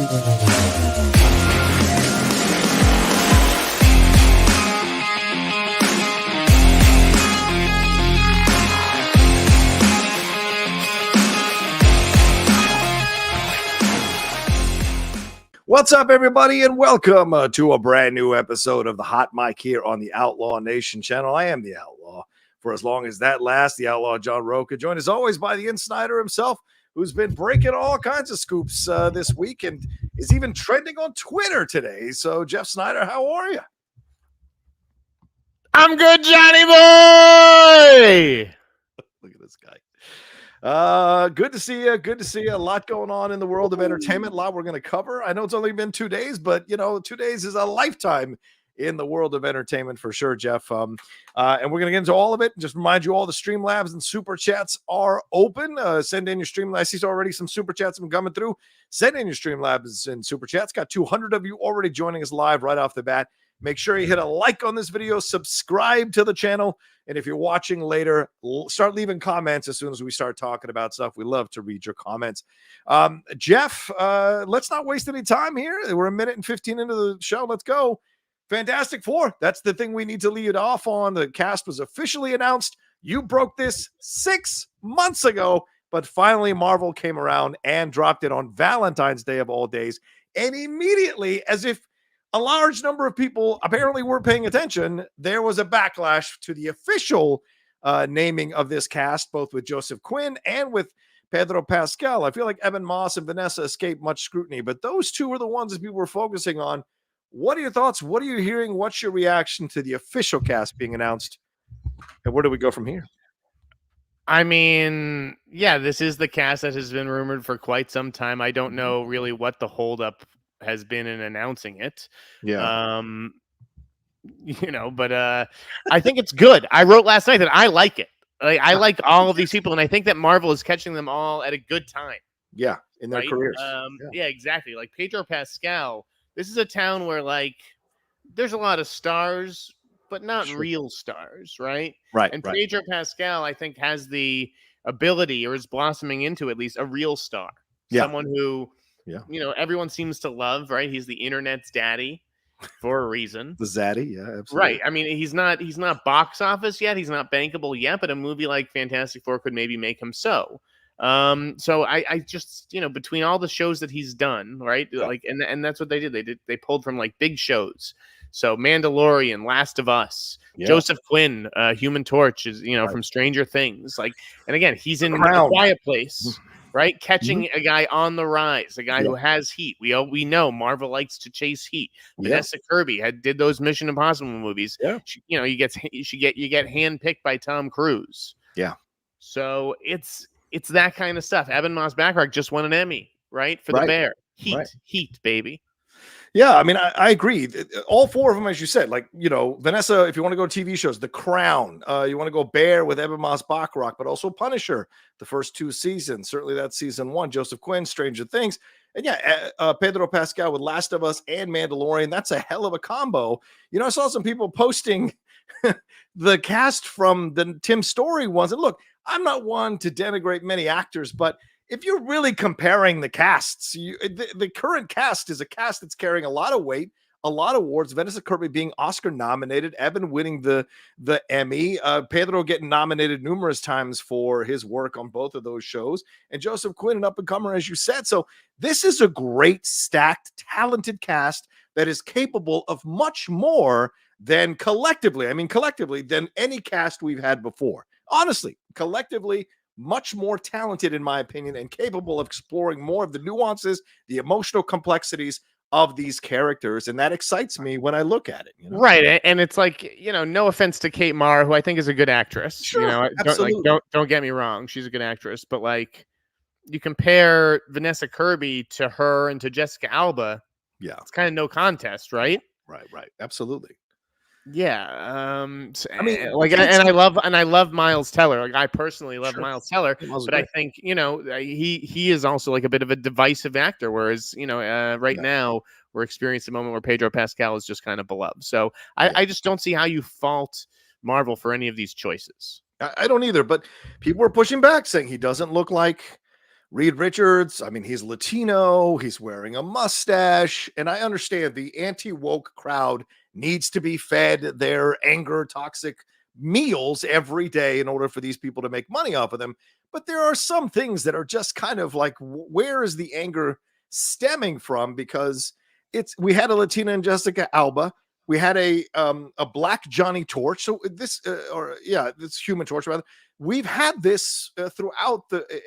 What's up, everybody, and welcome to a brand new episode of the Hot Mic here on the Outlaw Nation channel. I am the Outlaw for as long as that lasts, the Outlaw John Rocha, joined as always by the Snyder himself, who's been breaking all kinds of scoops this week and is even trending on Twitter today. So, Jeff Sneider, how are you? I'm good, Johnny boy. Look at this guy. Good to see you. Good to see you. A lot going on in the world of entertainment. A lot we're going to cover. I know it's only been 2 days, but 2 days is a lifetime in the world of entertainment for sure, Jeff. And we're going to get into all of it. Just remind you, all the Streamlabs and Super Chats are open. Send in your Streamlabs. I see already some Super Chats have been coming through. Send in your Streamlabs and Super Chats. Got 200 of you already joining us live right off the bat. Make sure you hit a like on this video, subscribe to the channel, and if you're watching later, start leaving comments as soon as we start talking about stuff. We love to read your comments. Jeff, let's not waste any time here. We're a minute and 15 into the show. Let's go. Fantastic Four. That's the thing we need to lead off on. The cast was officially announced. You broke this 6 months ago, but finally Marvel came around and dropped it on Valentine's Day of all days. And immediately, as if a large number of people apparently weren't paying attention, there was a backlash to the official naming of this cast, both with Joseph Quinn and with Pedro Pascal. I feel like Evan Moss and Vanessa escaped much scrutiny, but those two were the ones that people were focusing on. What are your thoughts? What are you hearing? What's your reaction to the official cast being announced? And where do we go from here? I mean, yeah, this is the cast that has been rumored for quite some time. I don't know really what the holdup has been in announcing it. Yeah. But I think it's good. I wrote last night that I like it. I like all of these people, and I think that Marvel is catching them all at a good time. Yeah, in their careers. Yeah, exactly. Like Pedro Pascal, this is a town where there's a lot of stars, but not real stars, right? Right. And Pedro Pascal, I think, has the ability, or is blossoming into at least a real star. Yeah. Someone who everyone seems to love, right? He's the internet's daddy for a reason. The zaddy, yeah, absolutely. Right. I mean, he's not box office yet. He's not bankable yet, but a movie like Fantastic Four could maybe make him so. So I just, between all the shows that he's done, right? Yeah. And that's what they did. They pulled from big shows. So Mandalorian, Last of Us, Joseph Quinn, Human Torch is, from Stranger Things. And again, he's in A Quiet Place. Right, catching a guy on the rise, a guy who has heat. We know Marvel likes to chase heat. Vanessa Kirby did those Mission Impossible movies. Yeah, you get handpicked by Tom Cruise. Yeah, so it's that kind of stuff. Evan Moss Backrack just won an Emmy, right, for The Bear. Heat, baby. Yeah, I mean, I agree. All four of them, as you said, Vanessa, if you want to go TV shows, The Crown, you want to go Bear with Evan Moss Backrack, but also Punisher, the first 2 seasons. Certainly that's season 1. Joseph Quinn, Stranger Things. And Pedro Pascal with Last of Us and Mandalorian. That's a hell of a combo. I saw some people posting the cast from the Tim Story ones. And look, I'm not one to denigrate many actors, but if you're really comparing the casts, the current cast is a cast that's carrying a lot of weight, a lot of awards. Vanessa Kirby being Oscar nominated, Evan winning the Emmy, Pedro getting nominated numerous times for his work on both of those shows, and Joseph Quinn, an up-and-comer, as you said. So this is a great, stacked, talented cast that is capable of much more than collectively than any cast we've had before. Honestly, collectively, much more talented, in my opinion, and capable of exploring more of the nuances, the emotional complexities of these characters. And that excites me when I look at it. Right. And it's no offense to Kate Mara, who I think is a good actress. Sure, absolutely. Don't get me wrong. She's a good actress. But you compare Vanessa Kirby to her and to Jessica Alba. Yeah. It's kind of no contest, right? Right. Absolutely. Yeah, I mean, and I love Miles Teller. I personally love Miles Teller, but I think he is also a bit of a divisive actor. Whereas now we're experiencing a moment where Pedro Pascal is just kind of beloved. So I just don't see how you fault Marvel for any of these choices. I don't either. But people are pushing back, saying he doesn't look like Reed Richards, I mean, he's Latino, he's wearing a mustache, and I understand the anti-woke crowd needs to be fed their anger, toxic meals every day in order for these people to make money off of them. But there are some things that are just kind of like, where is the anger stemming from? Because we had a Latina in Jessica Alba, we had a black Johnny Torch. So this this Human Torch rather. We've had this throughout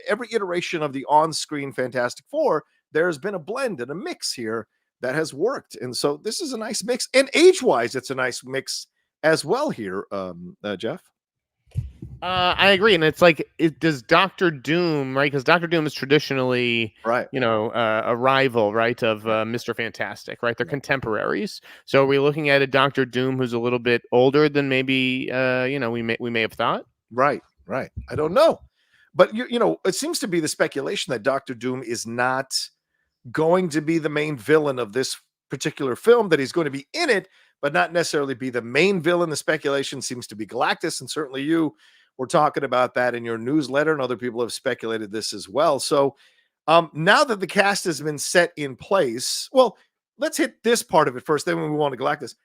every iteration of the on-screen Fantastic Four. There's been a blend and a mix here that has worked, and so this is a nice mix. And age-wise, it's a nice mix as well here, Jeff. I agree, and it's like, does Doctor Doom, right? Because Doctor Doom is traditionally, right, a rival, right, of Mr. Fantastic, right? They're contemporaries. So are we looking at a Doctor Doom who's a little bit older than maybe we may have thought? Right. I don't know, but it seems to be the speculation that Doctor Doom is not going to be the main villain of this particular film. That he's going to be in it, but not necessarily be the main villain. The speculation seems to be Galactus, and certainly you were talking about that in your newsletter, and other people have speculated this as well. So now that the cast has been set in place, well, let's hit this part of it first, then we move on to Galactus.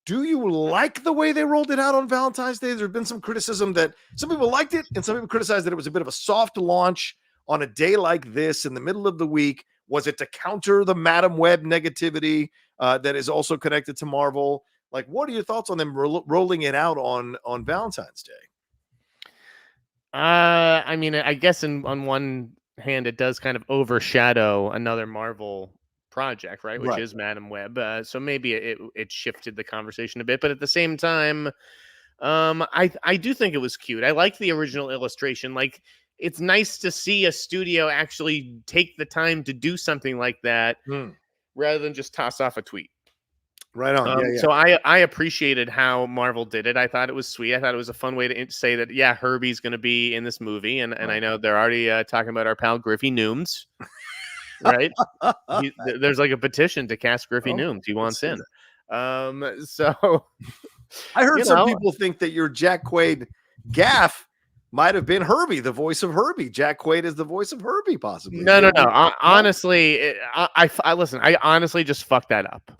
Do you like the way they rolled it out on Valentine's Day? There's been some criticism that some people liked it and some people criticized that it was a bit of a soft launch on a day like this in the middle of the week. Was it to counter the Madam Web negativity that is also connected to Marvel? Like, what are your thoughts on them rolling it out on Valentine's Day? I mean, I guess on one hand, it does kind of overshadow another Marvel project, right? Which is Madam Web. So maybe it shifted the conversation a bit, but at the same time, I do think it was cute. I like the original illustration. Like, it's nice to see a studio actually take the time to do something like that rather than just toss off a tweet. Right on. So I appreciated how Marvel did it. I thought it was sweet. I thought it was a fun way to say that, yeah, Herbie's going to be in this movie. And I know they're already talking about our pal Griffey Nooms. Right? There's like a petition to cast Griffey Nooms. He wants in. So I heard some people think that your Jack Quaid gaff might have been Herbie, the voice of Herbie. Jack Quaid is the voice of Herbie, possibly. No. Honestly, I listen. I honestly just fucked that up.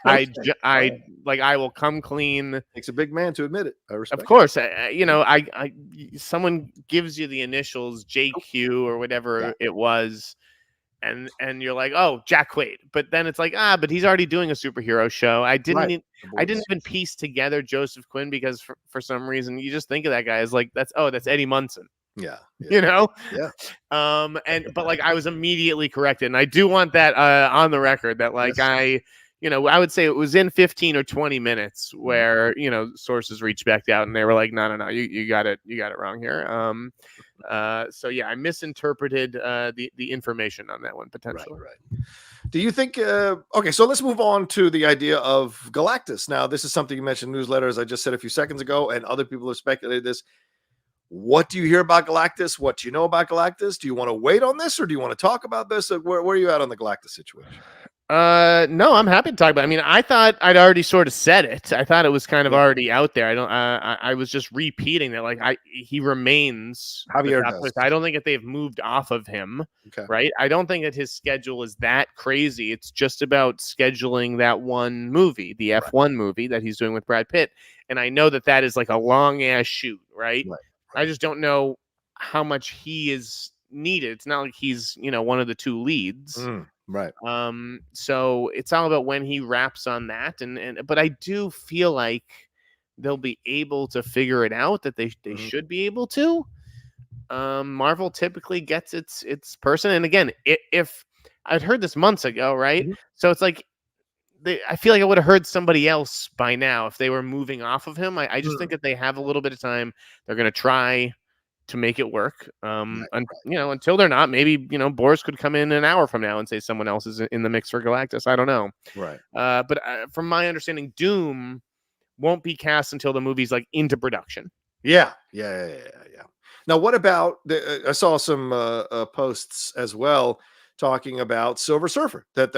I will come clean. Takes a big man to admit it. I respect. Of course, someone gives you the initials JQ or whatever it was. And you're like, oh, Jack Quaid, but then it's like, but he's already doing a superhero show. I didn't even piece together Joseph Quinn, because for some reason you just think of that guy as like, that's Eddie Munson. Yeah. But like, I was immediately corrected, and I do want that on the record that like I would say it was in 15 or 20 minutes where sources reached back out and they were like, no, you got it wrong here. So yeah, I misinterpreted the information on that one potentially. Right. Do you think? Okay, so let's move on to the idea of Galactus. Now, this is something you mentioned in newsletters. I just said a few seconds ago, and other people have speculated this. What do you hear about Galactus? What do you know about Galactus? Do you want to wait on this, or do you want to talk about this? Where are you at on the Galactus situation? No, I'm happy to talk about it. I mean, I thought I'd already sort of said it. I thought it was kind of already out there. I was just repeating that. Like, he remains Javier. I don't think that they've moved off of him. Okay. Right. I don't think that his schedule is that crazy. It's just about scheduling that one movie, the F1 movie that he's doing with Brad Pitt. And I know that is like a long ass shoot. Right. I just don't know how much he is needed. It's not like he's, one of the two leads. Right. So it's all about when he wraps on that, but I do feel like they'll be able to figure it out, that they should be able to. Marvel typically gets its person, and again, if I'd heard this months ago, right? So it's like I feel like I would have heard somebody else by now if they were moving off of him. I just think that they have a little bit of time. They're going to try to make it work. Until they're not, maybe, Boris could come in an hour from now and say someone else is in the mix for Galactus. I don't know. Right. But from my understanding, Doom won't be cast until the movie's like into production. Yeah. Now, what about I saw some posts as well talking about Silver Surfer, that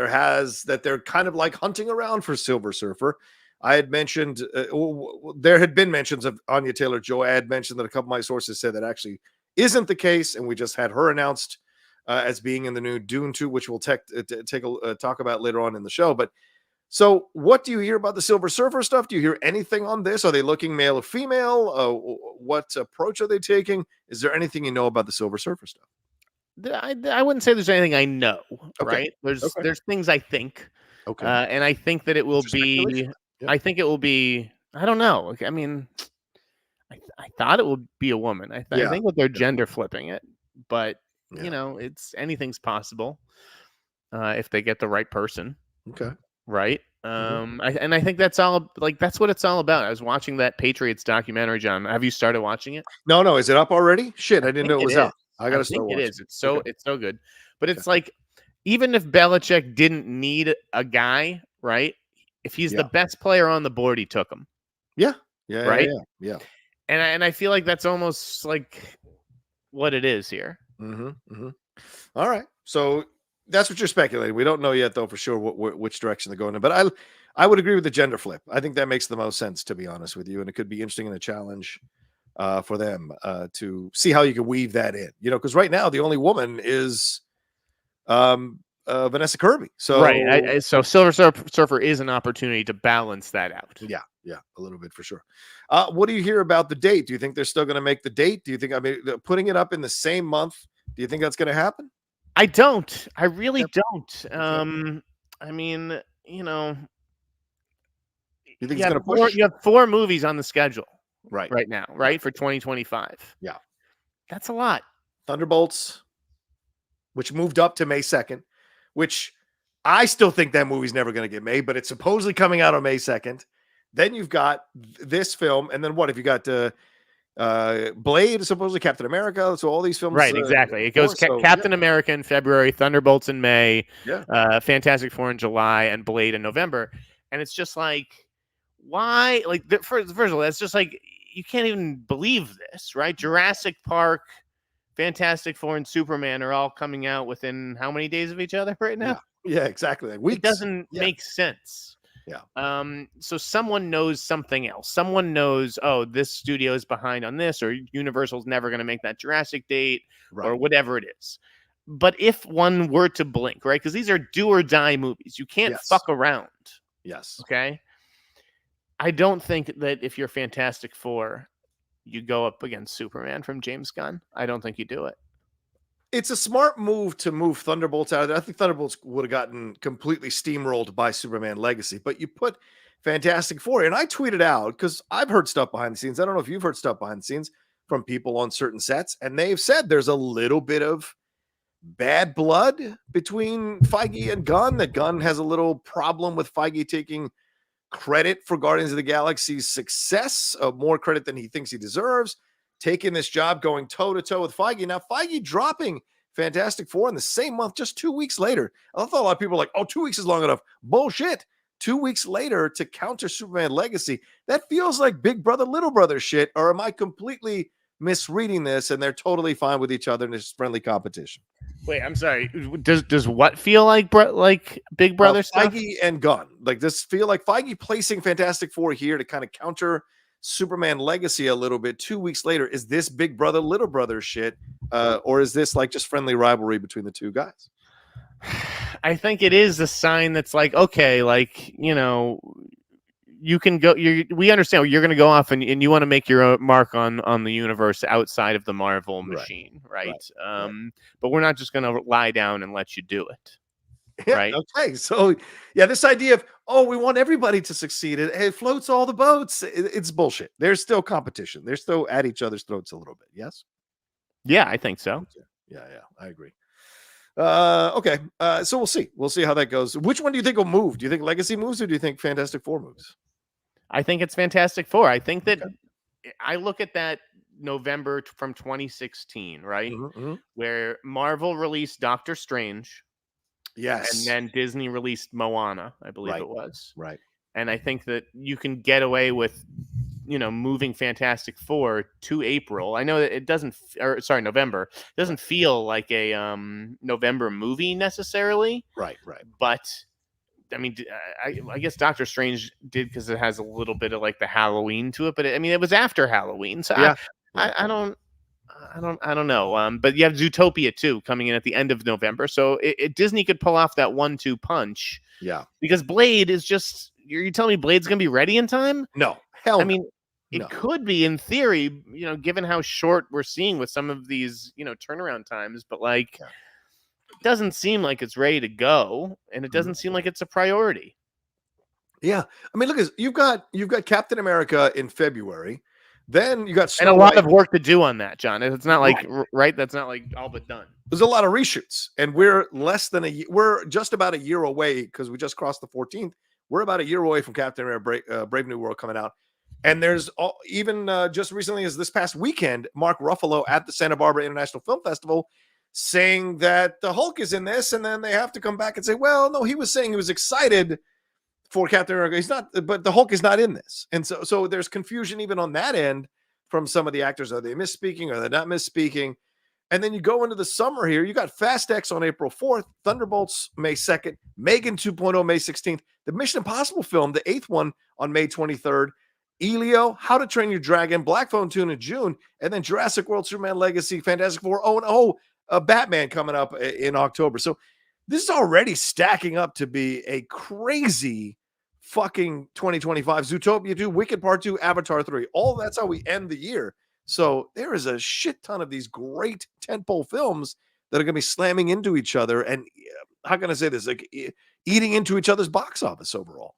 they're kind of like hunting around for Silver Surfer. I had mentioned there had been mentions of Anya Taylor-Joy. I had mentioned that a couple of my sources said that actually isn't the case, and we just had her announced as being in the new Dune 2, which we'll talk about later on in the show. But so what do you hear about the Silver Surfer stuff? Do you hear anything on this? Are they looking male or female? What approach are they taking? Is there anything you know about the Silver Surfer stuff? I wouldn't say there's anything I know, Okay. right? There's things I think. Okay. And I think that it will be, I think it will be, I don't know. I mean, I thought it would be a woman. I think that they're gender flipping it, but you know, anything's possible if they get the right person. Okay. Right. I think that's all, like, that's what it's all about. I was watching that Patriots documentary, John. Have you started watching it? No. Is it up already? Shit, I didn't know it was out. I gotta start watching. It is. It's so good. But it's like, even if Belichick didn't need a guy, right? If he's the best player on the board, he took him. Yeah. Right. Yeah. And I feel like that's almost like what it is here. All right. So that's what you're speculating. We don't know yet, though, for sure which direction they're going in. But I would agree with the gender flip. I think that makes the most sense, to be honest with you. And it could be interesting in a challenge for them to see how you can weave that in. You know, because right now the only woman is Vanessa Kirby. So right. So Silver Surfer is an opportunity to balance that out. Yeah, a little bit for sure. What do you hear about the date? Do you think they're still going to make the date? Do you think, I mean, putting it up in the same month, do you think that's going to happen? I don't. I really don't. I mean, you know, you think it's going to push? You have 4 movies on the schedule right now, right, for 2025. Yeah, that's a lot. Thunderbolts, which moved up to May 2nd, which I still think that movie's never going to get made, but it's supposedly coming out on May 2nd. Then you've got this film, and then what? If you got Blade, supposedly Captain America, so all these films, right? Exactly. It goes Captain America in February, Thunderbolts in May, Fantastic Four in July, and Blade in November. And it's just like, why? Like, first of all, it's just like, you can't even believe this, right? Jurassic Park, Fantastic Four, and Superman are all coming out within how many days of each other right now? Yeah, exactly. Like weeks. It doesn't make sense. Yeah. So someone knows something else. Someone knows, oh, this studio is behind on this, or Universal's never going to make that Jurassic date, or whatever it is. But if one were to blink, right? Because these are do or die movies. You can't fuck around. Yes. Okay. I don't think that if you're Fantastic Four, you go up against Superman from James Gunn. I don't think you do it. It's a smart move to move Thunderbolts out of there. I think Thunderbolts would have gotten completely steamrolled by Superman Legacy, but you put Fantastic Four, and I tweeted out, because I've heard stuff behind the scenes. I don't know if you've heard stuff behind the scenes from people on certain sets, and they've said there's a little bit of bad blood between Feige and Gunn, that Gunn has a little problem with Feige taking credit for Guardians of the Galaxy's success, more credit than he thinks he deserves, taking this job, going toe-to-toe with Feige. Now, Feige dropping Fantastic Four in the same month, just 2 weeks later. I thought a lot of people were like, oh, 2 weeks is long enough. Bullshit. 2 weeks later to counter Superman Legacy. That feels like big brother, little brother shit. Or am I completely misreading this and they're totally fine with each other and it's friendly competition? Wait, I'm sorry. Does what feel like big brother stuff? Feige and Gunn. Like, this feel like Feige placing Fantastic Four here to kind of counter Superman Legacy a little bit 2 weeks later. Is this big brother, little brother shit? Or is this like just friendly rivalry between the two guys? I think it is a sign that's like, okay, like, you know, you can go, we understand you're going to go off and you want to make your mark on the universe outside of the Marvel machine. Right. But we're not just going to lie down and let you do it. Yeah, right. Okay. So, this idea of, oh, we want everybody to succeed. It floats all the boats. It's bullshit. There's still competition. They're still at each other's throats a little bit. Yes. Yeah, I think so. Yeah. I agree. Okay. So we'll see. We'll see how that goes. Which one do you think will move? Do you think Legacy moves, or do you think Fantastic Four moves? I think it's Fantastic Four. I think that I look at that November from 2016, right? Where Marvel released Doctor Strange. Yes. And then Disney released Moana, I believe it was. Right. And I think that you can get away with, moving Fantastic Four to April. I know that it doesn't, November. It doesn't feel like a November movie necessarily. Right. But, I mean, I guess Doctor Strange did because it has a little bit of like the Halloween to it. But it was after Halloween. So I don't. I don't know. But you have Zootopia 2 coming in at the end of November, so Disney could pull off that 1-2 punch. Yeah, because Blade is just. You're telling me Blade's gonna be ready in time? no, hell, I mean, it no. could be in theory, given how short we're seeing with some of these, turnaround times, but like, it doesn't seem like it's ready to go, and it doesn't seem like it's a priority. Yeah, I mean, look, you've got Captain America in February, then you got and a lot of work to do on that, John. It's not like right. That's not like all but done. There's a lot of reshoots, and we're we're just about a year away because we just crossed the 14th. We're about a year away from Captain America: Brave New World coming out, and there's even just recently as this past weekend, Mark Ruffalo at the Santa Barbara International Film Festival saying that the Hulk is in this, and then they have to come back and say, well, no, he was saying he was excited for Captain America. He's not, but the Hulk is not in this, and so there's confusion even on that end from some of the actors. Are they misspeaking? Are they not misspeaking? And then you go into the summer here. You got Fast X on April 4th, Thunderbolts May 2nd, Megan 2.0 May 16th, the Mission Impossible film, the 8th one on May 23rd, Elio, How to Train Your Dragon, Black Phone 2 in June, and then Jurassic World, Superman Legacy, Fantastic Four, Batman coming up in October. So this is already stacking up to be a crazy fucking 2025. Zootopia 2, Wicked Part 2, Avatar 3. All that's how we end the year. So there is a shit ton of these great tentpole films that are going to be slamming into each other. And how can I say this? Like eating into each other's box office overall.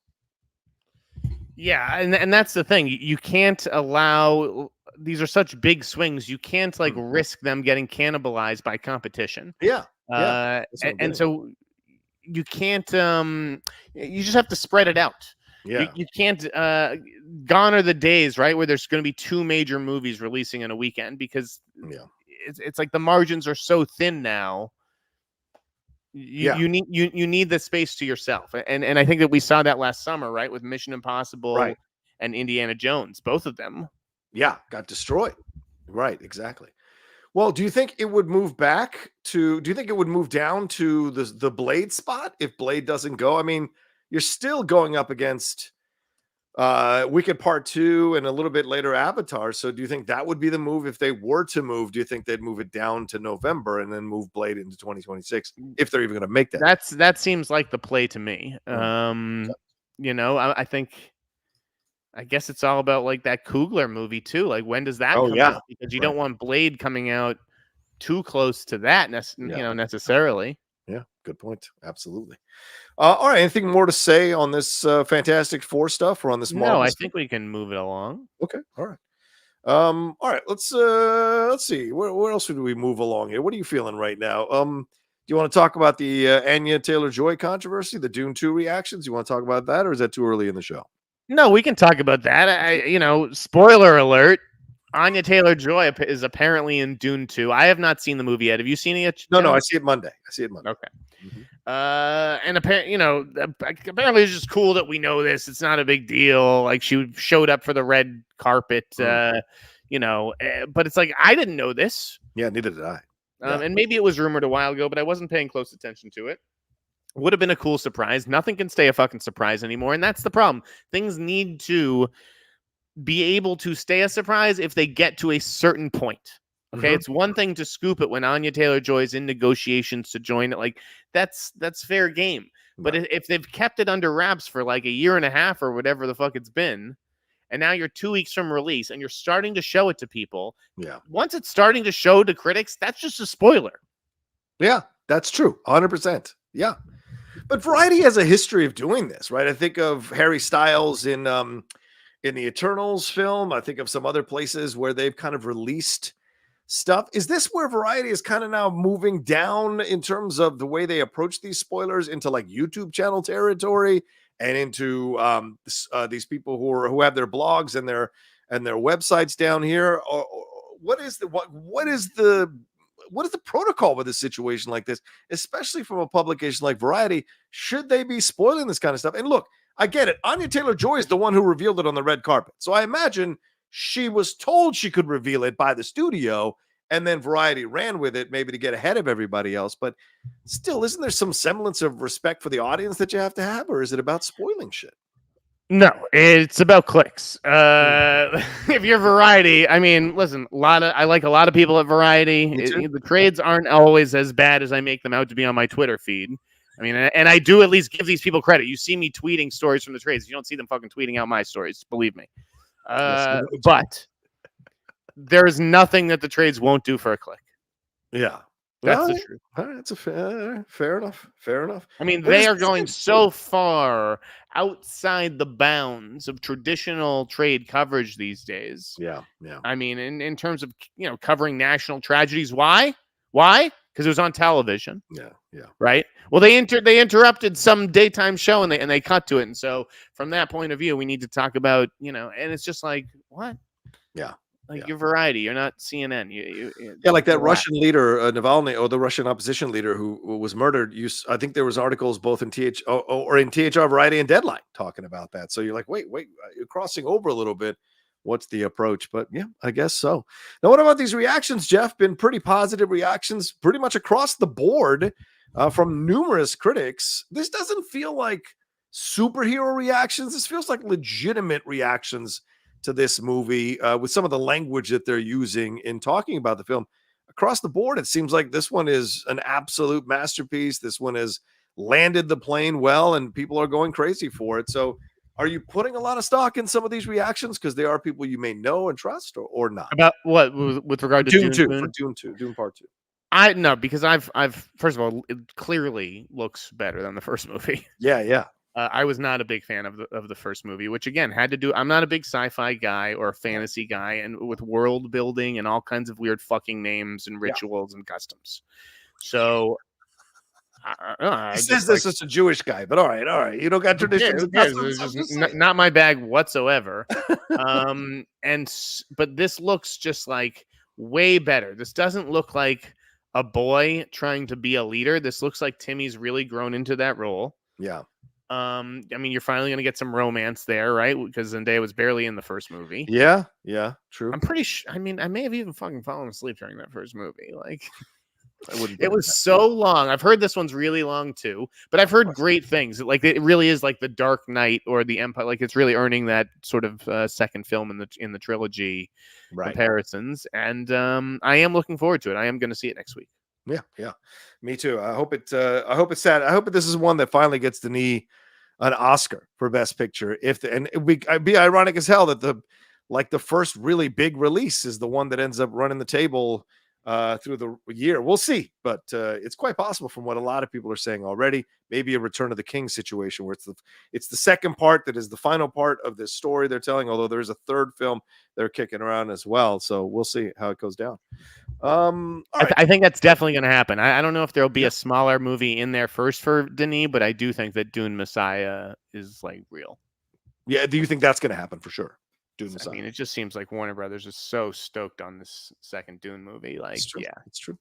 Yeah. And that's the thing. You can't allow, these are such big swings. You can't like risk them getting cannibalized by competition. Yeah. And so you can't, you just have to spread it out. Yeah. You can't, gone are the days, right, where there's going to be 2 major movies releasing in a weekend because it's like the margins are so thin now. You need the space to yourself. And I think that we saw that last summer, right, with Mission Impossible and Indiana Jones, both of them. Yeah, got destroyed. Right, exactly. Well, do you think it would move back to, do you think it would move down to the Blade spot if Blade doesn't go? I mean, you're still going up against Wicked Part 2 and a little bit later Avatar. So do you think that would be the move if they were to move? Do you think they'd move it down to November and then move Blade into 2026 if they're even going to make that? That seems like the play to me. I think, I guess it's all about like that Coogler movie too. Like when does that come out? Because you don't want Blade coming out too close to that necessarily. Yeah, good point. Absolutely. All right. Anything more to say on this Fantastic Four stuff or on this Marvel? No, I think we can move it along. Okay. All right. All right. Let's see. Where else would we move along here? What are you feeling right now? Do you want to talk about the Anya Taylor-Joy controversy, the Dune 2 reactions? You want to talk about that, or is that too early in the show? No, we can talk about that. Spoiler alert. Anya Taylor-Joy is apparently in Dune 2. I have not seen the movie yet. Have you seen it yet? No, I see it Monday. Okay. And apparently it's just cool that we know this. It's not a big deal. Like she showed up for the red carpet, but it's like, I didn't know this. Yeah, neither did I. And maybe it was rumored a while ago, but I wasn't paying close attention to it. Would have been a cool surprise. Nothing can stay a fucking surprise anymore. And that's the problem. Things need to be able to stay a surprise if they get to a certain point. Okay, it's one thing to scoop it when Anya Taylor-Joy is in negotiations to join it. Like that's fair game. But if they've kept it under wraps for like a year and a half or whatever the fuck it's been, and now you're 2 weeks from release and you're starting to show it to people. Yeah. Once it's starting to show to critics, that's just a spoiler. Yeah, that's true. 100%. Yeah. But Variety has a history of doing this, right? I think of Harry Styles in the Eternals film. I think of some other places where they've kind of released stuff. Is this where Variety is kind of now moving down in terms of the way they approach these spoilers into like YouTube channel territory and into these people who have their blogs and their websites down here? Or what is the protocol with a situation like this, especially from a publication like Variety? Should they be spoiling this kind of stuff? And look, I get it. Anya Taylor-Joy is the one who revealed it on the red carpet. So I imagine she was told she could reveal it by the studio, and then Variety ran with it maybe to get ahead of everybody else. But still, isn't there some semblance of respect for the audience that you have to have, or is it about spoiling shit? No, it's about clicks. If you're Variety, I mean, listen, I like a lot of people at Variety. The trades aren't always as bad as I make them out to be on my Twitter feed. I mean, and I do at least give these people credit. You see me tweeting stories from the trades. You don't see them fucking tweeting out my stories. Believe me. But there is nothing that the trades won't do for a click. Yeah. That's the truth. That's a fair enough. Fair enough. I mean, they are going so far outside the bounds of traditional trade coverage these days. Yeah. I mean, in terms of covering national tragedies. Why? Because it was on television. Yeah. Right. Well, they interrupted some daytime show and they cut to it, and so from that point of view, we need to talk about and it's just like what? Yeah. Like your Variety, you're not CNN. Like that Russian leader, Navalny, or the Russian opposition leader who was murdered. I think there was articles both in THR Variety and Deadline talking about that. So you're like, wait, you're crossing over a little bit. What's the approach? But yeah, I guess so. Now, what about these reactions, Jeff? Been pretty positive reactions, pretty much across the board from numerous critics. This doesn't feel like superhero reactions. This feels like legitimate reactions to this movie with some of the language that they're using in talking about the film. Across the board, it seems like this one is an absolute masterpiece. This one has landed the plane well, and people are going crazy for it. So are you putting a lot of stock in some of these reactions because they are people you may know and trust or not? About what with regard to Dune 2, for Dune 2, Dune Part 2. I no, because I've first of all, it clearly looks better than the first movie. Yeah. I was not a big fan of the first movie, which again had to do. I'm not a big sci-fi guy or a fantasy guy, and with world building and all kinds of weird fucking names and rituals and customs. So he says this as a Jewish guy, but all right. You don't got traditions. It's just not my bag whatsoever. But this looks just like way better. This doesn't look like a boy trying to be a leader. This looks like Timmy's really grown into that role. Yeah. I mean, you're finally going to get some romance there, right? Because Zendaya was barely in the first movie. Yeah, true. I'm pretty sure. I mean, I may have even fucking fallen asleep during that first movie. Like, it was so long. I've heard this one's really long too, but I've heard great things. Like, it really is like the Dark Knight or the Empire. Like, it's really earning that sort of second film in the trilogy comparisons. And I am looking forward to it. I am going to see it next week. Yeah, me too. I hope it's sad. I hope this is one that finally gets an Oscar for Best Picture. I'd be ironic as hell that the first really big release is the one that ends up running the table through the year. We'll see, but it's quite possible from what a lot of people are saying already. Maybe a Return of the King situation where it's the second part that is the final part of this story they're telling. Although there's a third film they're kicking around as well, so we'll see how it goes down. I think that's definitely going to happen. I don't know if there'll be a smaller movie in there first for Denis, but I do think that Dune Messiah is like real. Yeah, do you think that's going to happen for sure? Dune Messiah. I mean, it just seems like Warner Brothers is so stoked on this second Dune movie. Like, it's true.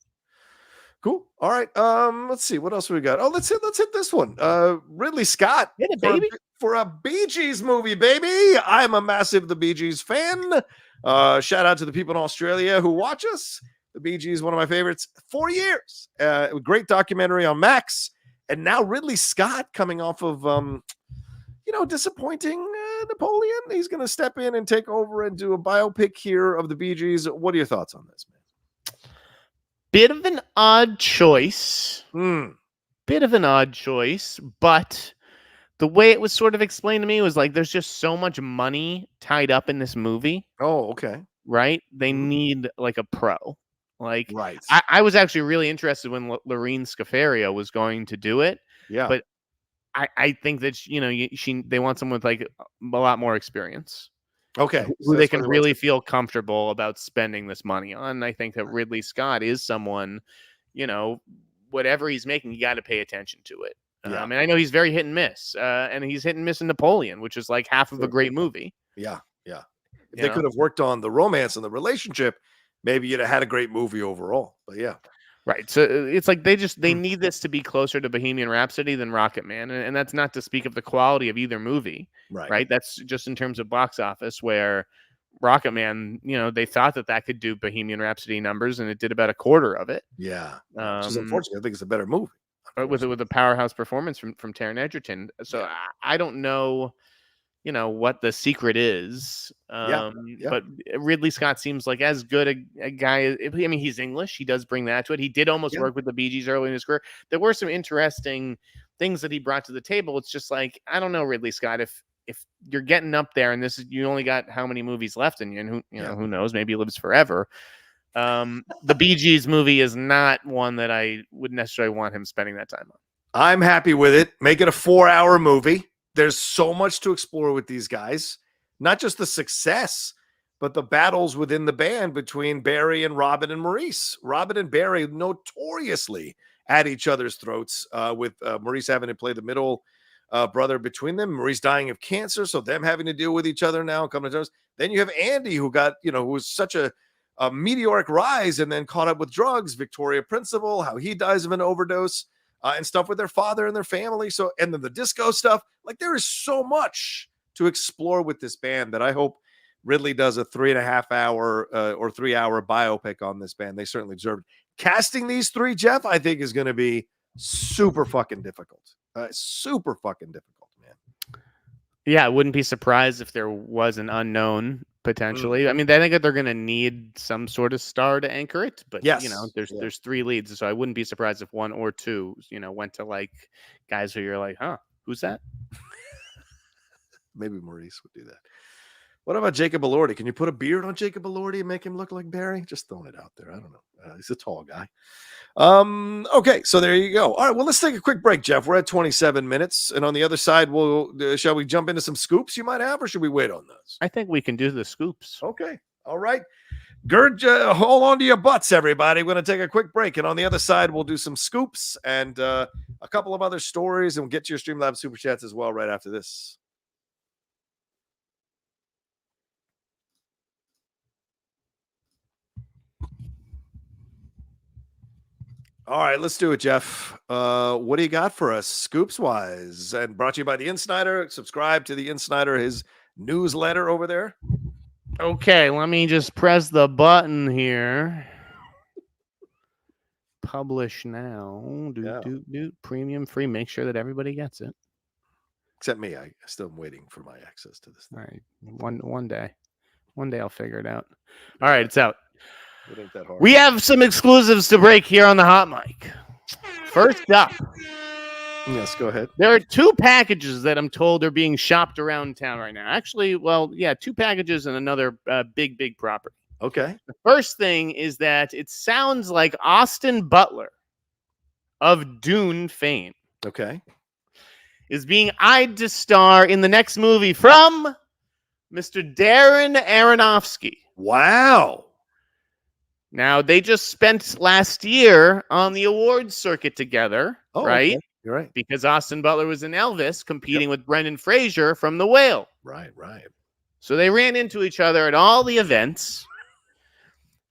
Cool. All right. Let's see what else we got. Oh, let's hit this one. Ridley Scott for a Bee Gees movie, baby. I'm a massive The Bee Gees fan. Shout out to the people in Australia who watch us. The Bee Gees, one of my favorites, 4 years. Great documentary on Max, and now Ridley Scott coming off of disappointing Napoleon. He's going to step in and take over and do a biopic here of the Bee Gees. What are your thoughts on this, man? Bit of an odd choice. But the way it was sort of explained to me was like there's just so much money tied up in this movie. Oh, okay. Right? They need like a pro. Like, right. I was actually really interested when Lorene Scafaria was going to do it. Yeah. But I think that they want someone with like a lot more experience. Okay. Who they can really feel comfortable about spending this money on. And I think that Ridley Scott is someone, whatever he's making, you got to pay attention to it. Yeah. And I know he's very hit and miss. And he's hit and miss in Napoleon, which is like half of a great movie. Yeah. If they could have worked on the romance and the relationship, maybe you'd have had a great movie overall. But yeah. Right. So it's like they need this to be closer to Bohemian Rhapsody than Rocket Man. And that's not to speak of the quality of either movie. Right. That's just in terms of box office, where Rocket Man, they thought that could do Bohemian Rhapsody numbers, and it did about a quarter of it. Yeah. Which is unfortunate. I think it's a better movie. With a powerhouse performance from Taron Egerton. So I don't know. what the secret is. Yeah. But Ridley Scott seems like as good a guy. I mean, he's English. He does bring that to it. He did almost work with the Bee Gees early in his career. There were some interesting things that he brought to the table. It's just like, I don't know, Ridley Scott, if you're getting up there and you only got how many movies left in you, and who knows, maybe he lives forever. The Bee Gees movie is not one that I would necessarily want him spending that time on. I'm happy with it. Make it a 4-hour movie. There's so much to explore with these guys, not just the success, but the battles within the band between Barry and Robin and Maurice. Robin and Barry notoriously at each other's throats, with Maurice having to play the middle brother between them. Maurice dying of cancer, so them having to deal with each other now and coming to terms. Then you have Andy, who got, who was such a meteoric rise and then caught up with drugs. Victoria Principal, how he dies of an overdose. And stuff with their father and their family. So, and then the disco stuff. Like, there is so much to explore with this band that I hope Ridley does a 3.5 hour or 3 hour biopic on this band. They certainly deserve it. Casting these three, Jeff, I think is going to be super fucking difficult. Super fucking difficult, man. Yeah, I wouldn't be surprised if there was an unknown potentially. I mean, I think that they're going to need some sort of star to anchor it, but there's 3 leads, so I wouldn't be surprised if 1 or 2, went to like guys who you're like, who's that? Maybe Maurice would do that. What about Jacob Elordi? Can you put a beard on Jacob Elordi and make him look like Barry? Just throwing it out there. I don't know. He's a tall guy. Okay, so there you go. All right, well, let's take a quick break, Jeff. We're at 27 minutes, and on the other side, shall we jump into some scoops you might have, or should we wait on those? I think we can do the scoops. Okay, all right. Hold on to your butts, everybody. We're going to take a quick break, and on the other side, we'll do some scoops and a couple of other stories, and we'll get to your Streamlabs Super Chats as well right after this. All right, let's do it, Jeff. What do you got for us, scoops wise? And brought to you by the Insnider. Subscribe to the Insnider, his newsletter over there. Okay, let me just press the button here. Publish now. Do premium free. Make sure that everybody gets it. Except me. I still am waiting for my access to this thing. All right, one day I'll figure it out. All right, it's out. It ain't that hard. We have some exclusives to break here on the hot mic. First up. Yes, go ahead. There are 2 packages that I'm told are being shopped around town right now. Actually, 2 packages and another big property. Okay. The first thing is that it sounds like Austin Butler of Dune fame. Okay. Is being eyed to star in the next movie from Mr. Darren Aronofsky. Wow. Now, they just spent last year on the awards circuit together, right? Okay. You're right. Because Austin Butler was in Elvis competing with Brendan Fraser from The Whale. Right. So they ran into each other at all the events.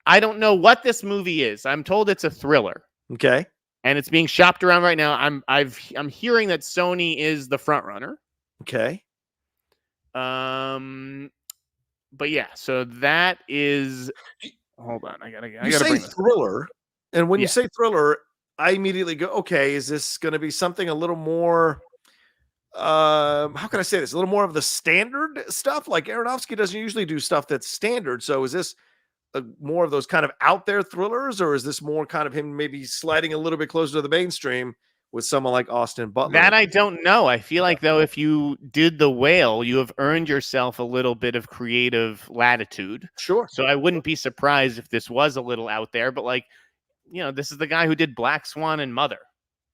I don't know what this movie is. I'm told it's a thriller. Okay. And it's being shopped around right now. I'm hearing that Sony is the front runner. Okay. But yeah, so that is. Hold on, I gotta say bring thriller, and when you say thriller, I immediately go, okay, is this going to be something a little more? How can I say this? A little more of the standard stuff. Like Aronofsky doesn't usually do stuff that's standard. So is this more of those kind of out there thrillers, or is this more kind of him maybe sliding a little bit closer to the mainstream with someone like Austin Butler? That I don't know. I feel like, though, if you did The Whale, you have earned yourself a little bit of creative latitude. Sure. So I wouldn't be surprised if this was a little out there. But, like, this is the guy who did Black Swan and Mother,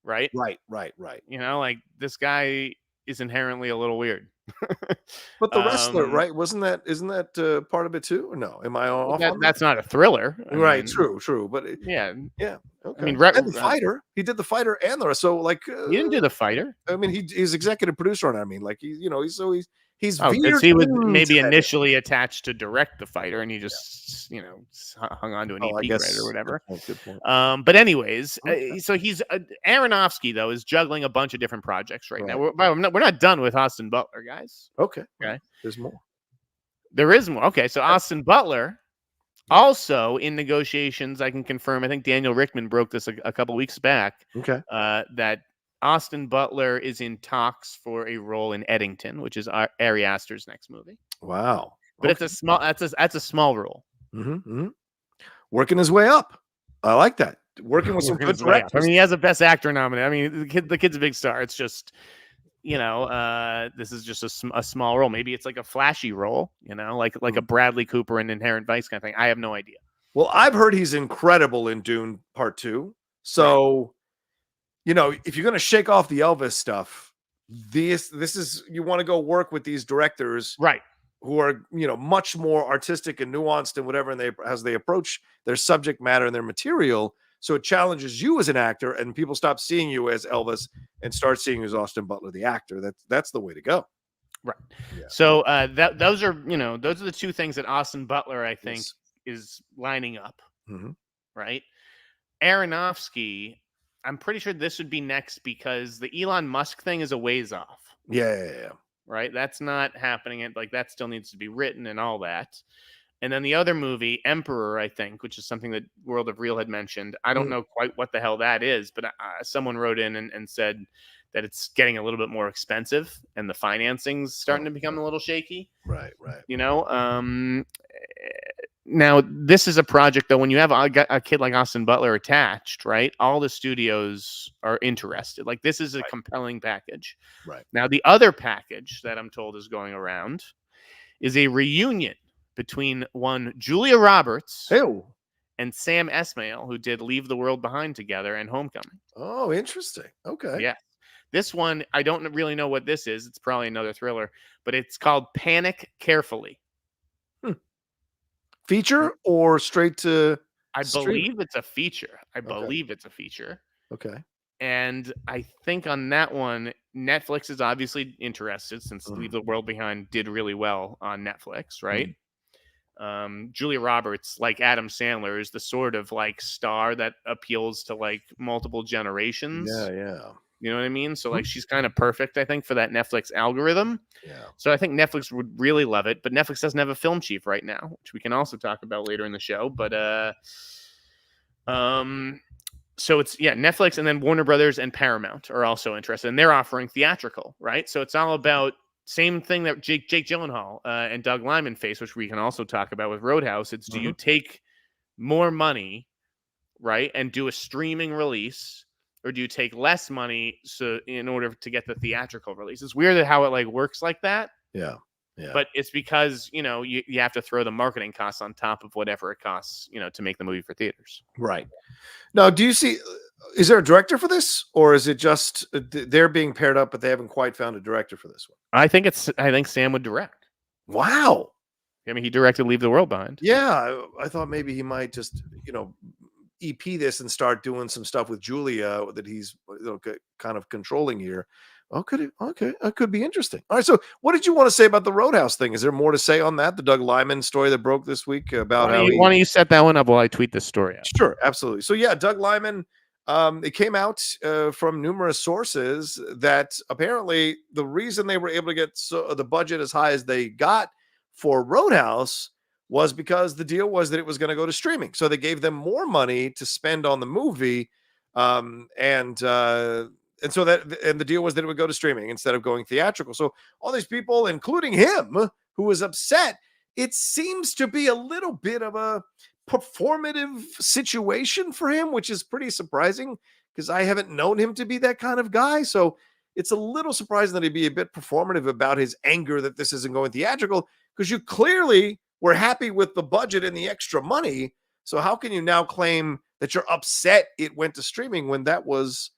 right? Right. Like, this guy is inherently a little weird. But The Wrestler, right? Isn't that part of it too? Or no? Am I off? That's not a thriller, right? True. But yeah. Okay. I mean, and The Fighter. He did The Fighter and the rest. So like, he didn't do The Fighter. I mean, he's executive producer on it. I mean, like he's he was maybe initially attached to direct The Fighter, and he just hung on to an EP credit or whatever. Good point. But anyways, so he's Aronofsky though is juggling a bunch of different projects right now. We're not done with Austin Butler, guys. Okay. There's more. There is more. Okay, so Austin Butler also in negotiations. I can confirm. I think Daniel Rickman broke this a couple weeks back. Okay. That Austin Butler is in talks for a role in Eddington, which is Ari Aster's next movie. Wow. But it's a small. That's a small role. Working his way up. I like that. Working with some good directors. I mean, he has a Best Actor nominee. I mean, the kid's a big star. It's just, this is just a small role. Maybe it's like a flashy role, like a Bradley Cooper in Inherent Vice kind of thing. I have no idea. Well, I've heard he's incredible in Dune Part 2. So, if you're going to shake off the Elvis stuff, this is, you want to go work with these directors, right, who are, much more artistic and nuanced and whatever, and as they approach their subject matter and their material. So it challenges you as an actor, and people stop seeing you as Elvis and start seeing you as Austin Butler, the actor. That's the way to go. Right. Yeah. So those are the two things that Austin Butler, I think, is lining up. Right. Aronofsky, I'm pretty sure this would be next because the Elon Musk thing is a ways off. Yeah. Right. That's not happening. Like, that still needs to be written and all that. And then the other movie, Emperor, I think, which is something that World of Real had mentioned. I don't know quite what the hell that is, but someone wrote in and said that it's getting a little bit more expensive and the financing's starting to become a little shaky. Right. Now, this is a project, though, when you have a kid like Austin Butler attached, right, all the studios are interested. Like, this is a compelling package. Right. Now, the other package that I'm told is going around is a reunion between one Julia Roberts and Sam Esmail, who did Leave the World Behind together and Homecoming. Oh, interesting. Okay. Yeah. This one, I don't really know what this is. It's probably another thriller, but it's called Panic Carefully. Feature or straight to believe it's a feature. Believe it's a feature. Okay. And I think on that one, Netflix is obviously interested since Leave the World Behind did really well on Netflix, right? Julia Roberts, like Adam Sandler, is the sort of like star that appeals to like multiple generations. Yeah. You know what I mean? So like she's kind of perfect, I think, for that Netflix algorithm. Yeah. So I think Netflix would really love it, but Netflix doesn't have a film chief right now, which we can also talk about later in the show. But so it's Netflix, and then Warner Brothers and Paramount are also interested, and they're offering theatrical, right? So it's all about same thing that Jake Gyllenhaal and Doug Liman face, which we can also talk about with Roadhouse. It's do you take more money, right, and do a streaming release, or do you take less money so in order to get the theatrical release? It's weird how it like works like that. Yeah. But it's because, you have to throw the marketing costs on top of whatever it costs, to make the movie for theaters. Right. Now, do you see, is there a director for this, or is it just they're being paired up, but they haven't quite found a director for this one? I think Sam would direct. Wow. I mean, he directed Leave the World Behind. Yeah. I thought maybe he might just, EP this and start doing some stuff with Julia that he's kind of controlling here. Okay, that could be interesting. All right, so what did you want to say about the Roadhouse thing? Is there more to say on that? The Doug Liman story that broke this week about why don't you set that one up while I tweet this story out? Sure, absolutely. So yeah, Doug Liman, it came out from numerous sources that apparently the reason they were able to get the budget as high as they got for Roadhouse was because the deal was that it was going to go to streaming. So they gave them more money to spend on the movie. And so the deal was that it would go to streaming instead of going theatrical. So all these people, including him, who was upset, it seems to be a little bit of a performative situation for him, which is pretty surprising because I haven't known him to be that kind of guy. So it's a little surprising that he'd be a bit performative about his anger that this isn't going theatrical, because you clearly were happy with the budget and the extra money. So how can you now claim that you're upset it went to streaming when that was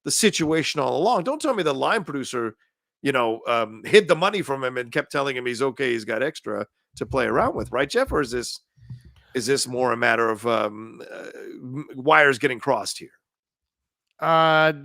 the situation all along? Don't tell me the line producer, hid the money from him and kept telling him he's okay, he's got extra to play around with, right, Jeff? Or is this more a matter of wires getting crossed here?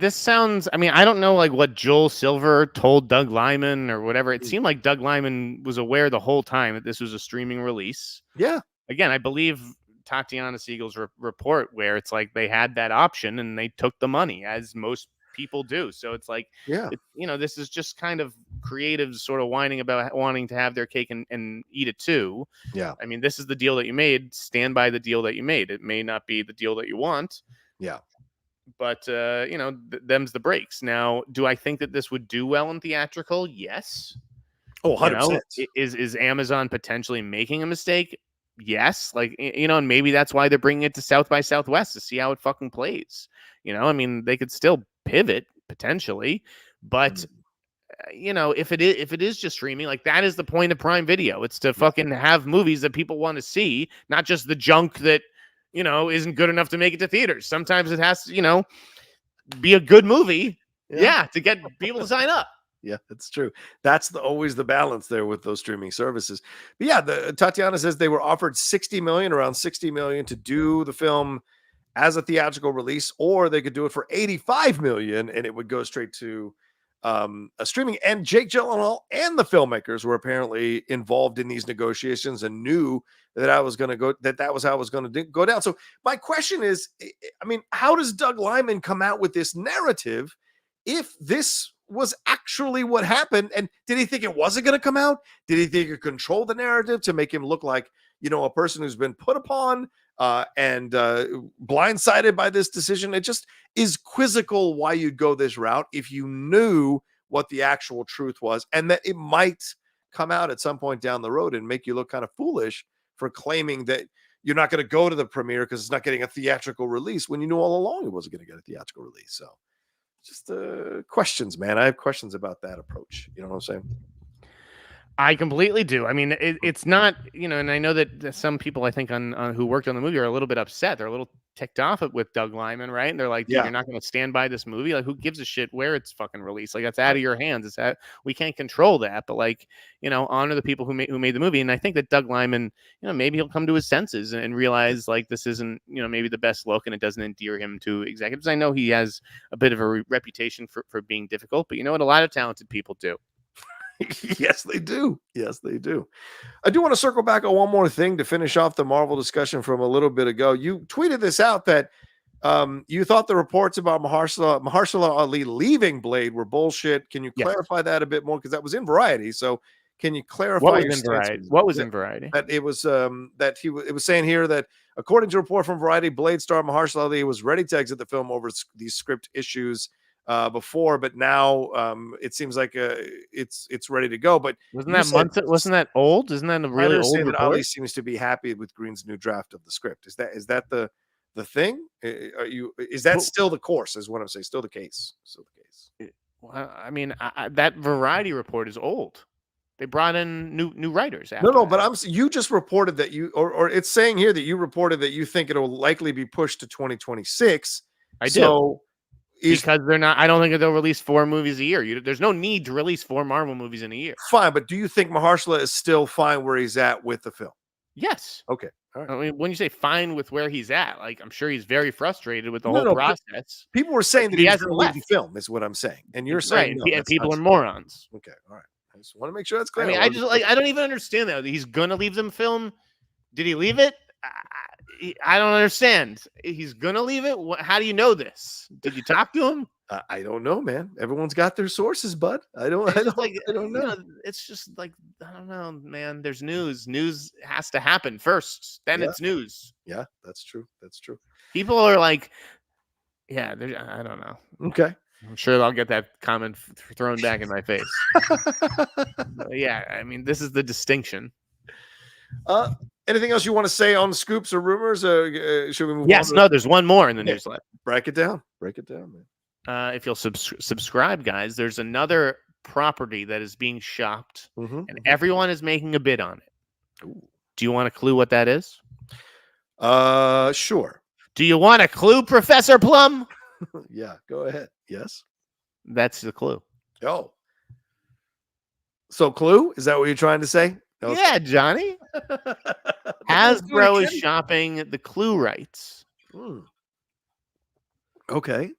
This sounds, I don't know like what Joel Silver told Doug Liman or whatever. It seemed like Doug Liman was aware the whole time that this was a streaming release. Yeah. Again, I believe Tatiana Siegel's report where it's like they had that option and they took the money, as most people do. So it's like, this is just kind of creatives sort of whining about wanting to have their cake and eat it too. Yeah. This is the deal that you made. Stand by the deal that you made. It may not be the deal that you want. Yeah. but them's the breaks. Now, do I think that this would do well in theatrical? Yes. Oh, 100%. Is Amazon potentially making a mistake? Yes. Like, and maybe that's why they're bringing it to South by Southwest to see how it fucking plays. I mean, they could still pivot potentially, but if it is just streaming, like, that is the point of Prime Video. It's to fucking have movies that people want to see, not just the junk that isn't good enough to make it to theaters. Sometimes it has to be a good movie to get people to sign up. Yeah, that's true. That's always the balance there with those streaming services. But yeah, Tatiana says they were offered around 60 million to do the film as a theatrical release, or they could do it for 85 million and it would go straight to a streaming. And Jake Gyllenhaal and the filmmakers were apparently involved in these negotiations and knew that that was how it was going to go down. So my question is, I mean, how does Doug Liman come out with this narrative if this was actually what happened? And did he think it wasn't going to come out? Did he think he could control the narrative to make him look like, a person who's been put upon and blindsided by this decision? It just is quizzical why you'd go this route if you knew what the actual truth was, and that it might come out at some point down the road and make you look kind of foolish for claiming that you're not going to go to the premiere because it's not getting a theatrical release when you knew all along it wasn't going to get a theatrical release. So just questions, man. I have questions about that approach. You know what I'm saying? I completely do. I mean, it's not, and I know that some people, I think, on who worked on the movie are a little bit upset. They're a little ticked off with Doug Liman, right? And they're like, dude, you're not going to stand by this movie. Like, who gives a shit where it's fucking released? Like, that's out of your hands. We can't control that. But, like, honor the people who made the movie. And I think that Doug Liman, maybe he'll come to his senses and realize, like, this isn't, maybe the best look and it doesn't endear him to executives. I know he has a bit of a reputation for being difficult, but you know what? A lot of talented people do. Yes, they do. Yes, they do. I do want to circle back on one more thing to finish off the Marvel discussion from a little bit ago. You tweeted this out that you thought the reports about Mahershala Ali leaving Blade were bullshit. Can you clarify that a bit more? Because that was in Variety. So can you clarify what was in Variety? What was in Variety? That it was it was saying here that according to a report from Variety, Blade star Mahershala Ali was ready to exit the film over these script issues before, but now it seems like it's ready to go. But wasn't that old? Isn't that a really old report? Ali seems to be happy with Green's new draft of the script. Is that the thing? Is that still the course? Is what I'm saying. Still the case. Still the case. Well, I mean, that Variety report is old. They brought in new writers. No, but you just reported that or it's saying here that you reported that you think it'll likely be pushed to 2026. I do. Because they're not. I don't think they'll release 4 movies a year. There's no need to release 4 Marvel movies in a year. Fine, but do you think Mahershala is still fine where he's at with the film? Yes. Okay. All right. I mean, when you say fine with where he's at, like, I'm sure he's very frustrated with the whole process. People were saying that he hasn't left the film, is what I'm saying, and you're saying right. People are morons. Okay. All right. I just want to make sure that's clear. I mean, I don't even understand that. He's gonna leave them film. Did he leave it? I don't understand. He's gonna leave it. How do you know this? Did you talk to him? I don't know, man. Everyone's got their sources, bud. I don't know. It's just like, I don't know, man. There's news. News has to happen first. Then it's news. Yeah, that's true. That's true. People are like, I don't know. Okay. I'm sure I'll get that comment thrown back in my face. Yeah, I mean, this is the distinction. Anything else you want to say on scoops or rumors? Should we move on? Yes, no, there's one more in the newsletter. Break it down, man. If you'll subscribe, guys, there's another property that is being shopped, and everyone is making a bid on it. Ooh. Do you want a clue what that is? Sure. Do you want a clue, Professor Plum? Yeah, go ahead. Yes. That's the clue. Oh. So clue? Is that what you're trying to say? Okay. Yeah, Johnny. Hasbro is shopping the Clue rights. Okay.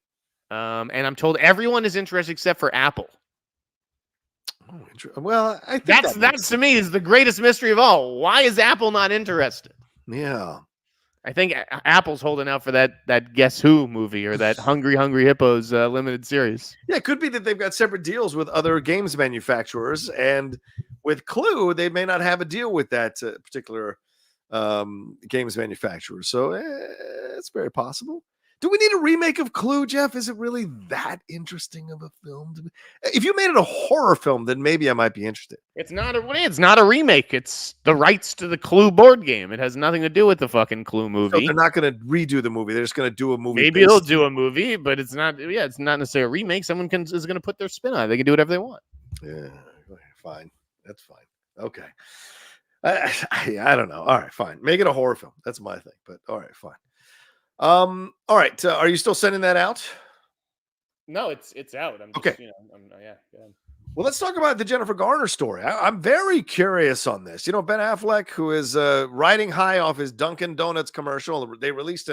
And I'm told everyone is interested except for Apple. Oh, well, I think that's to me is the greatest mystery of all. Why is Apple not interested? Yeah. I think Apple's holding out for that Guess Who movie or that Hungry Hippos limited series. Yeah, it could be that they've got separate deals with other games manufacturers, and with Clue, they may not have a deal with that particular games manufacturer. So it's very possible. Do we need a remake of Clue, Jeff? Is it really that interesting of a film? If you made it a horror film, then maybe I might be interested. It's not a remake. It's the rights to the Clue board game. It has nothing to do with the fucking Clue So movie. they're not going to redo the movie. They're just going to do a movie. Maybe they'll do a movie, but it's not. Yeah, it's not necessarily a remake. Someone is going to put their spin on it. They can do whatever they want. Yeah, fine. That's fine. Okay. I don't know. All right, fine. Make it a horror film. That's my thing. But all right, fine. All right. Are you still sending that out? No, it's out. I'm just, okay. Yeah. Well, let's talk about the Jennifer Garner story. I'm very curious on this. Ben Affleck, who is riding high off his Dunkin' Donuts commercial, they released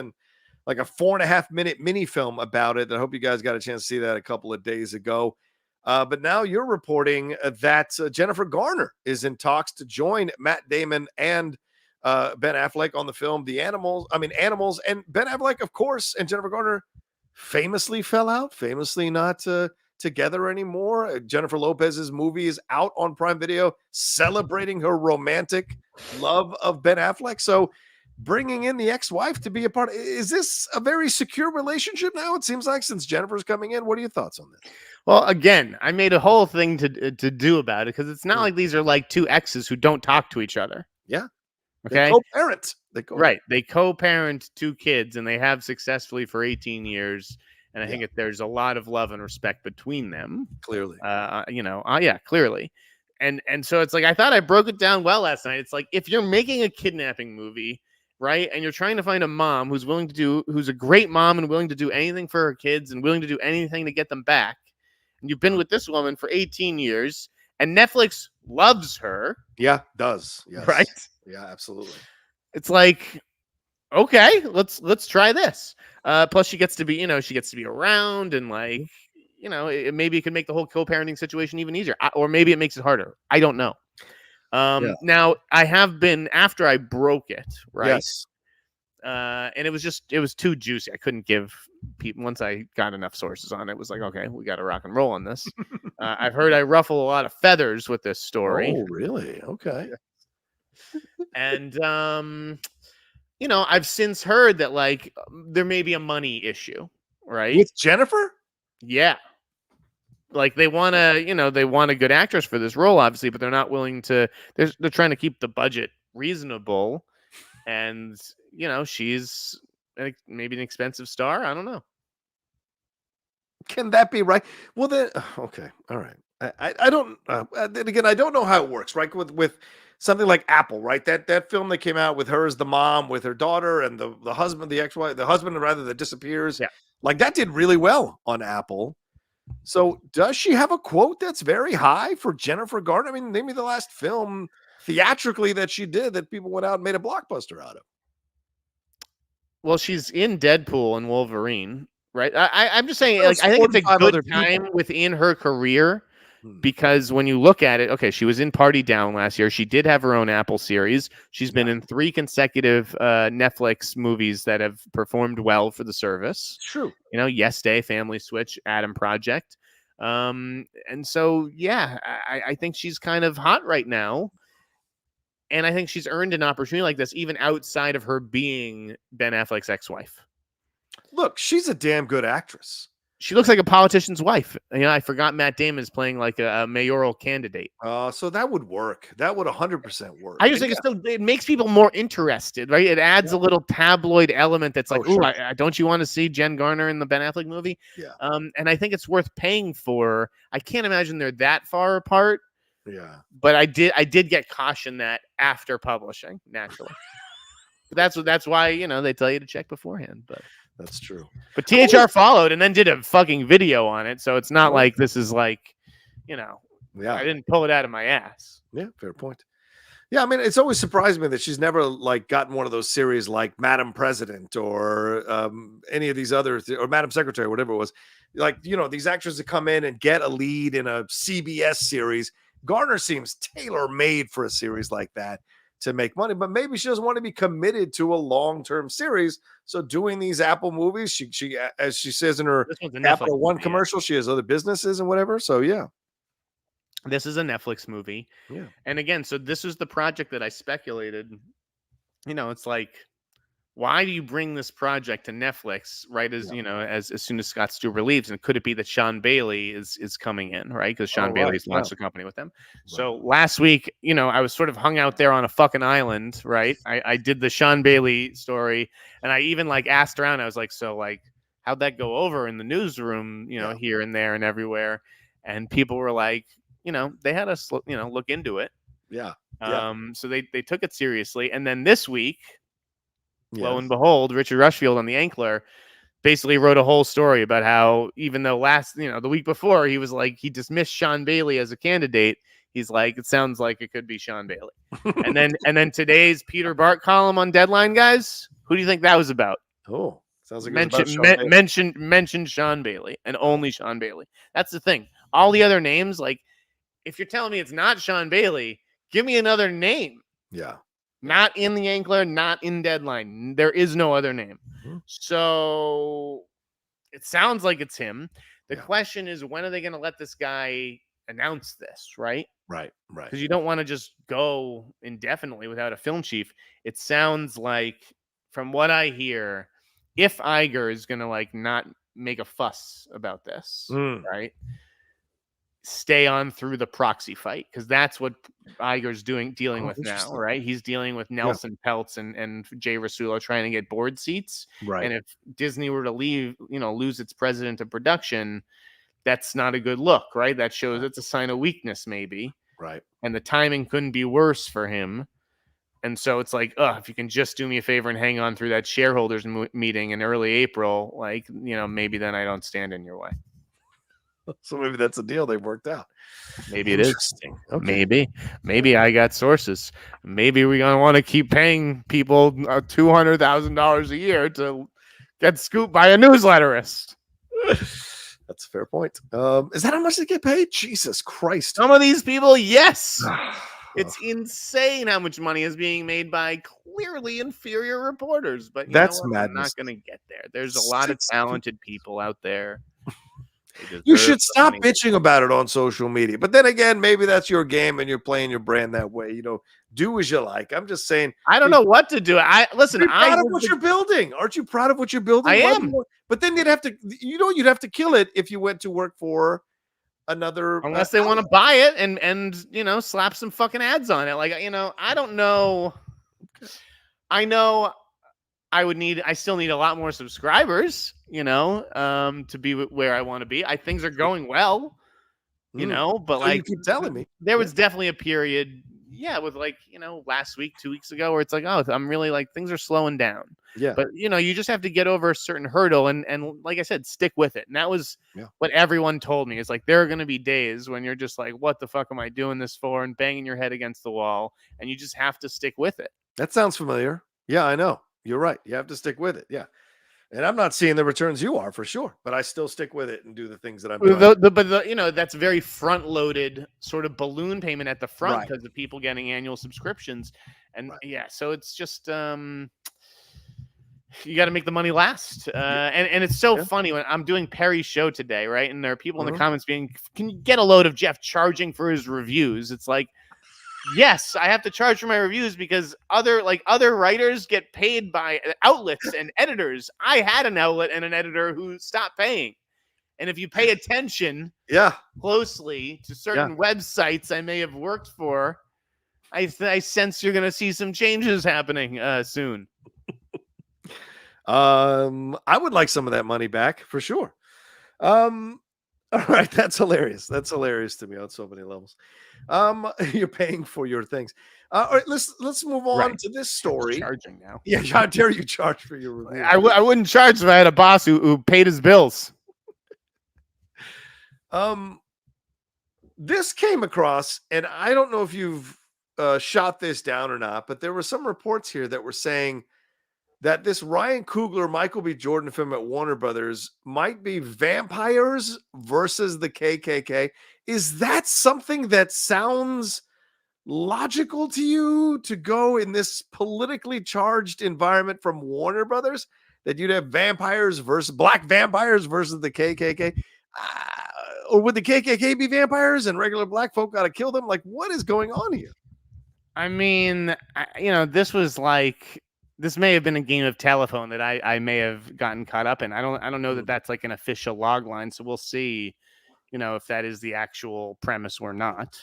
like a 4.5-minute mini film about it. I hope you guys got a chance to see that a couple of days ago. But now you're reporting that Jennifer Garner is in talks to join Matt Damon and Ben Affleck on the film Animals, and Ben Affleck, of course, and Jennifer Garner famously fell out, famously not together anymore. Jennifer Lopez's movie is out on Prime Video celebrating her romantic love of Ben Affleck. So bringing in the ex-wife to be a part, is this a very secure relationship now? It seems like, since Jennifer's coming in. What are your thoughts on this? Well, again, I made a whole thing to do about it because it's not like these are like two exes who don't talk to each other. Yeah. Okay. They co-parent. Right. They co-parent 2 kids, and they have successfully for 18 years. And I think there's a lot of love and respect between them. Clearly. Clearly. And so it's like, I thought I broke it down well last night. It's like, if you're making a kidnapping movie, right, and you're trying to find a mom who's a great mom and willing to do anything for her kids and willing to do anything to get them back, and you've been with this woman for 18 years, and Netflix loves her. Yeah, does. Yes. Right? Yeah, absolutely. It's like, okay, let's try this. Plus she gets to be around, and like, maybe it could make the whole co-parenting situation even easier, or maybe it makes it harder. I don't know. Now I have been, after I broke it, right? Yes. And it was too juicy. I couldn't give people, once I got enough sources on it, it was like, okay, we got to rock and roll on this. I've heard I ruffle a lot of feathers with this story. Oh, really? Okay. And I've since heard that like there may be a money issue, right? With Jennifer? Yeah. Like they want a good actress for this role, obviously, but they're not willing to. They're trying to keep the budget reasonable, and she's maybe an expensive star. I don't know. Can that be right? Well, then, okay, all right. I don't. Then again, I don't know how it works, right? With something like Apple, right? That film that came out with her as the mom, with her daughter and the husband, the ex-wife, the husband rather, that disappears. Yeah, like that did really well on Apple. So does she have a quote that's very high for Jennifer Garner? I mean, name me the last film theatrically that she did that people went out and made a blockbuster out of. Well, she's in Deadpool and Wolverine, right? I'm just saying, like, I think it's a good time within her career, because when you look at it, okay, she was in Party Down last year. She did have her own Apple series. She's been in 3 consecutive Netflix movies that have performed well for the service. True. Yes Day, Family Switch, Adam Project. And so, yeah, I think she's kind of hot right now. And I think she's earned an opportunity like this, even outside of her being Ben Affleck's ex-wife. Look, she's a damn good actress. She looks like a politician's wife. I forgot Matt Damon is playing like a mayoral candidate. So that would work. That would 100% work. I just think it makes people more interested, right? It adds a little tabloid element that's like, ooh, don't you want to see Jen Garner in the Ben Affleck movie? Yeah. And I think it's worth paying for. I can't imagine they're that far apart. Yeah. But I did get cautioned that after publishing, naturally. But that's why, they tell you to check beforehand. But that's true. But THR followed and then did a fucking video on it. So it's not like this is like, I didn't pull it out of my ass. Yeah, fair point. Yeah, I mean, it's always surprised me that she's never like gotten one of those series like Madam President or any of these other or Madam Secretary, whatever it was. Like, these actors that come in and get a lead in a CBS series. Garner seems tailor-made for a series like that to make money, but maybe she doesn't want to be committed to a long-term series. So doing these Apple movies, she as she says in her Capital One commercial, she has other businesses and whatever. So yeah. This is a Netflix movie. Yeah. And again, so this is the project that I speculated. It's like why do you bring this project to Netflix right as as soon as Scott Stewart leaves? And could it be that Sean Bailey is coming in, right? Because Sean Bailey's launched the company with them. So last week, I was sort of hung out there on a fucking island, right? I did the Sean Bailey story, and I even asked around. I was like, so how'd that go over in the newsroom, here and there and everywhere? And people were like, they had us, look into it. Yeah. So they took it seriously. And then this week, lo and behold, Richard Rushfield on the Ankler basically wrote a whole story about how even though the week before he was he dismissed Sean Bailey as a candidate, he's like, it sounds like it could be Sean Bailey. and then today's Peter Bart column on Deadline, guys, who do you think that was about? Oh, sounds like mentioned Sean Bailey and only Sean Bailey. That's the thing. All the other names, if you're telling me it's not Sean Bailey, give me another name. Yeah. Not in the Ankler, not in Deadline. There is no other name. Mm-hmm. So it sounds like it's him. The question is, when are they going to let this guy announce this, right? Right. Because you don't want to just go indefinitely without a film chief. It sounds like, from what I hear, if Iger is going to not make a fuss about this, right? Stay on through the proxy fight, because that's what Iger's dealing with now, right? He's dealing with Nelson Peltz and Jay Rasulo trying to get board seats. Right. And if Disney were to lose its president of production, that's not a good look, right? That shows it's a sign of weakness, maybe. Right. And the timing couldn't be worse for him. And so it's if you can just do me a favor and hang on through that shareholders meeting in early April, maybe then I don't stand in your way. So maybe that's a deal they've worked out. Maybe it is. Okay. Maybe I got sources. Maybe we're gonna want to keep paying people $200,000 a year to get scooped by a newsletterist. That's a fair point. Is that how much they get paid? Jesus Christ! Some of these people, yes. It's insane how much money is being made by clearly inferior reporters. But that's madness. I'm not going to get there. There's a lot of talented people out there. You should stop bitching about it on social media. But then again, maybe that's your game and you're playing your brand that way. Do as you like. I'm just saying. I don't know what to do. Listen. You're proud of what you're building. Aren't you proud of what you're building? I am. But then you'd have to, you'd have to kill it if you went to work for another. Unless they want to buy it and slap some fucking ads on it. I don't know. I know I still need a lot more subscribers, to be where I want to be. Things are going well, but so you keep telling me there was definitely a period, with last week, 2 weeks ago, where it's I'm really things are slowing down. Yeah. But you just have to get over a certain hurdle and like I said, stick with it. And that was what everyone told me. It's there are going to be days when you're just what the fuck am I doing this for? And banging your head against the wall, and you just have to stick with it. That sounds familiar. Yeah, I know. You're right. You have to stick with it. Yeah. And I'm not seeing the returns you are, for sure, but I still stick with it and do the things that I'm doing. But that's very front-loaded sort of balloon payment at the front because of people getting annual subscriptions. And so it's just you got to make the money last. And it's so funny when I'm doing Perry's show today, right? And there are people in the comments being, can you get a load of Jeff charging for his reviews? It's yes, I have to charge for my reviews because other writers get paid by outlets and editors. I had an outlet and an editor who stopped paying. And if you pay attention closely to certain websites I may have worked for, I sense you're going to see some changes happening soon. I would like some of that money back for sure. All right, that's hilarious. That's hilarious to me on so many levels. You're paying for your things. All right, let's move on to this story. Charging now. Yeah, how dare you charge for your review? I wouldn't charge if I had a boss who paid his bills. This came across, and I don't know if you've shot this down or not, but there were some reports here that were saying that this Ryan Coogler, Michael B. Jordan film at Warner Brothers might be vampires versus the KKK. Is that something that sounds logical to you, to go in this politically charged environment from Warner Brothers, that you'd have vampires versus black vampires versus the KKK? Or would the KKK be vampires and regular black folk got to kill them? What is going on here? I mean, this was this may have been a game of telephone that I may have gotten caught up in. I don't know that that's like an official log line, so we'll see, if that is the actual premise or not.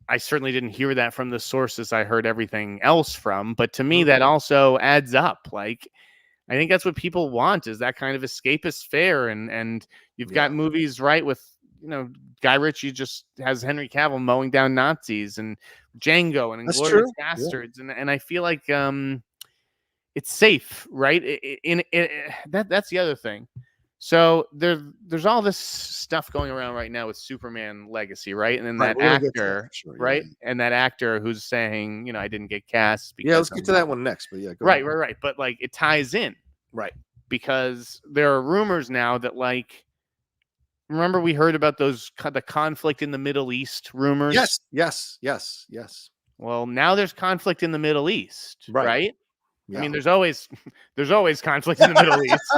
I certainly didn't hear that from the sources I heard everything else from, but to me that also adds up. Like, I think that's what people want, is that kind of escapist fare, and you've got movies, right, with Guy Ritchie just has Henry Cavill mowing down Nazis, and Django and Inglourious Bastards, and I feel like it's safe, right? That's the other thing. So there's all this stuff going around right now with Superman Legacy, right? And then that actor, right? And that actor who's saying, I didn't get cast. Let's get to that one next. But go right. ahead. Right. But like, it ties in, right? Because there are rumors now that, like, remember we heard about the conflict in the Middle East rumors? Yes. Well, now there's conflict in the Middle East, right? Yeah. I mean, there's always conflict in the Middle East.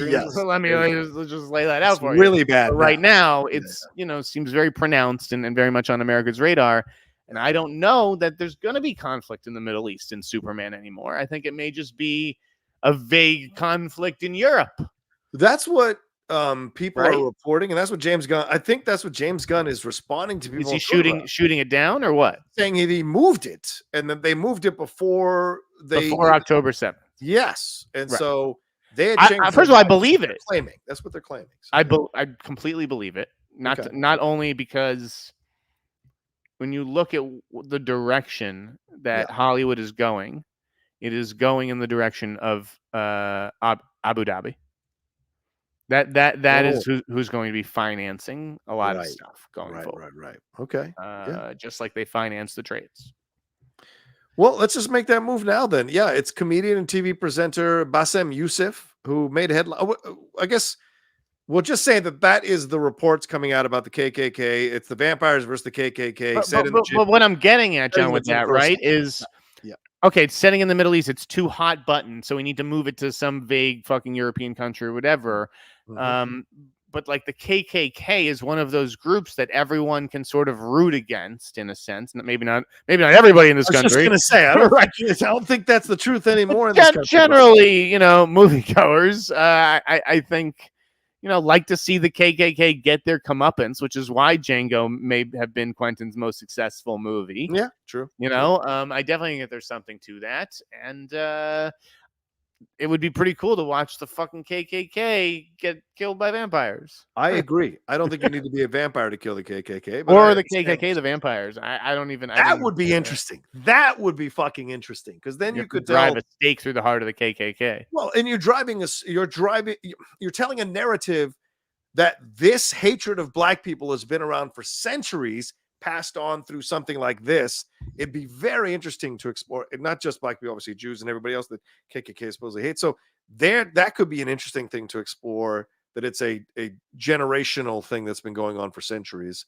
Yes. Let me just lay that out for you. Really bad. But right now, it's seems very pronounced and very much on America's radar. And I don't know that there's going to be conflict in the Middle East in Superman anymore. I think it may just be a vague conflict in Europe. That's what people are reporting, and that's what James Gunn. I think that's what James Gunn is responding to people. Is he shooting it down or what? Saying he moved it, and then they moved it before October 7th. Yes, and so they had changed. First of all, I believe it. Claiming that's what they're claiming. So. I completely believe it. Not only because when you look at the direction that Hollywood is going, it is going in the direction of Abu Dhabi. That is who's going to be financing a lot of stuff going forward. Right. Okay. Just like they finance the trades. Well, let's just make that move now then. Yeah, it's comedian and TV presenter Bassem Youssef who made a headline. I guess we'll just say that is the reports coming out about the KKK. It's the vampires versus the KKK. But what I'm getting at, John, with that, right, is okay, it's setting in the Middle East. It's too hot button, so we need to move it to some vague fucking European country or whatever. But like the KKK is one of those groups that everyone can sort of root against in a sense. Maybe not everybody in this country. I was just going to say, I don't think that's the truth anymore in this country. Generally, moviegoers, I think, like to see the KKK get their comeuppance, which is why Django may have been Quentin's most successful movie. Yeah, true. I definitely think there's something to that. And it would be pretty cool to watch the fucking KKK get killed by vampires. I agree. I don't think you need to be a vampire to kill the KKK. Or the KKK, the vampires. I don't even... That would be interesting. That would be fucking interesting. Because then you could drive a stake through the heart of the KKK. Well, and you're telling a narrative that this hatred of black people has been around for centuries, passed on through something like this. It'd be very interesting to explore, and not just black people, obviously Jews and everybody else that KKK supposedly hates. So that could be an interesting thing to explore, that it's a generational thing that's been going on for centuries.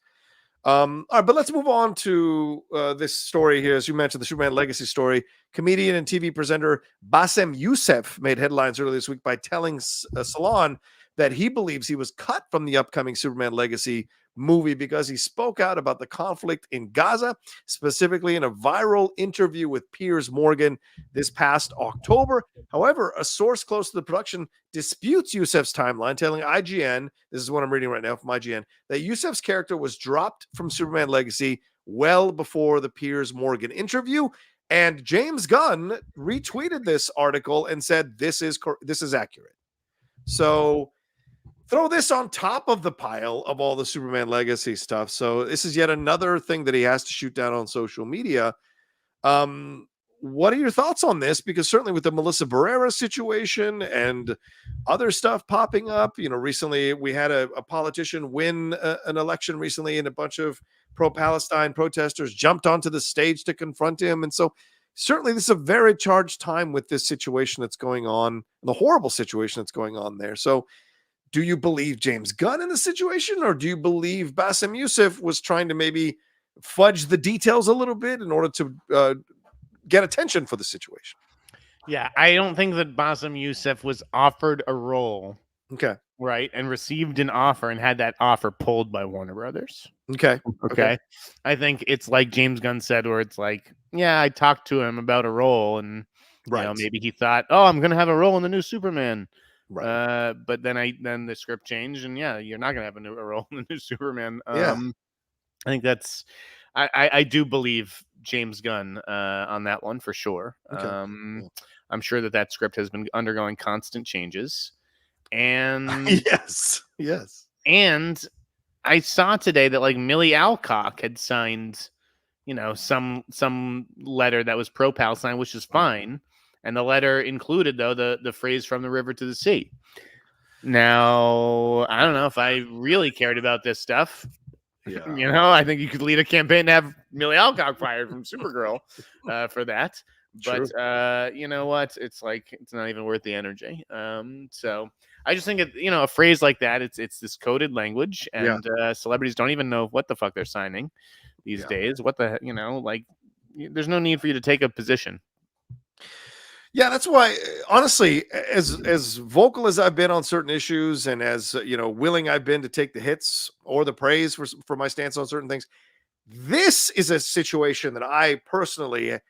All right, but let's move on to this story here. As you mentioned, the Superman Legacy story. Comedian and TV presenter Bassem Youssef made headlines earlier this week by telling Salon that he believes he was cut from the upcoming Superman Legacy movie because he spoke out about the conflict in Gaza, specifically in a viral interview with Piers Morgan this past October. However, a source close to the production disputes Youssef's timeline, telling IGN, this is what I'm reading right now from IGN, that Youssef's character was dropped from Superman Legacy well before the Piers Morgan interview. And James Gunn retweeted this article and said, this is accurate. So throw this on top of the pile of all the Superman Legacy stuff. So this is yet another thing that he has to shoot down on social media. What are your thoughts on this? Because certainly with the Melissa Barrera situation and other stuff popping up, recently we had a politician win an election recently, and a bunch of pro-Palestine protesters jumped onto the stage to confront him. And so certainly this is a very charged time with this situation that's going on, the horrible situation that's going on there. So do you believe James Gunn in the situation, or do you believe Bassem Youssef was trying to maybe fudge the details a little bit in order to get attention for the situation? Yeah, I don't think that Bassem Youssef was offered a role Okay. right, and received an offer and had that offer pulled by Warner Brothers. Okay. Okay. I think it's like James Gunn said, where it's like, yeah, I talked to him about a role, and Right. maybe he thought, oh, I'm gonna have a role in the new Superman. Right. But then the script changed, and yeah, you're not gonna have a role in the new Superman. Yeah. I think that's I do believe James Gunn on that one for sure. Okay. Yeah. I'm sure that script has been undergoing constant changes, and yes. and I saw today that like Millie Alcock had signed, some letter that was pro Palestine, which is fine. And the letter included, though, the phrase "from the river to the sea." Now, I don't know if I really cared about this stuff. Yeah. I think you could lead a campaign to have Millie Alcock fired from Supergirl for that. But you know what? It's like it's not even worth the energy. So I just think a phrase like that, it's this coded language, and celebrities don't even know what the fuck they're signing these days. What the like? There's no need for you to take a position. Yeah, that's why, honestly, as vocal as I've been on certain issues, and as willing I've been to take the hits or the praise for my stance on certain things, this is a situation that I personally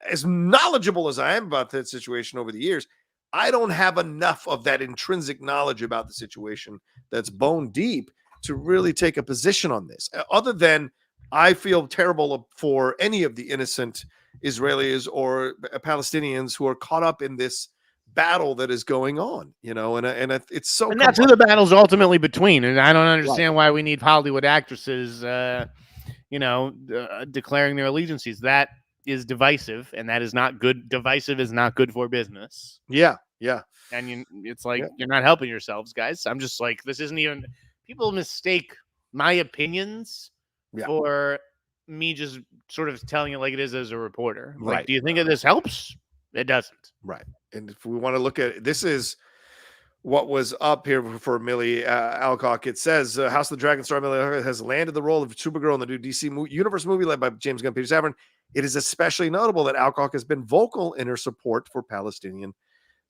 as knowledgeable as I am about that situation over the years, I don't have enough of that intrinsic knowledge about the situation that's bone deep to really take a position on this. Other than I feel terrible for any of the innocent Israelis or Palestinians who are caught up in this battle that is going on, and it's so. And that's who the battle's ultimately between. And I don't understand why we need Hollywood actresses, declaring their allegiances. That is divisive, and that is not good. Divisive is not good for business. Yeah. And it's like you're not helping yourselves, guys. I'm just like, this isn't even. People mistake my opinions for me just sort of telling it like it is as a reporter. Right. Like, do you think that this helps? It doesn't. Right. And if we want to look at it, this is what was up here for Millie Alcock. It says House of the Dragon star Millie Alcock has landed the role of Supergirl in the new DC Universe movie led by James Gunn, Peter Safran. It is especially notable that Alcock has been vocal in her support for Palestinian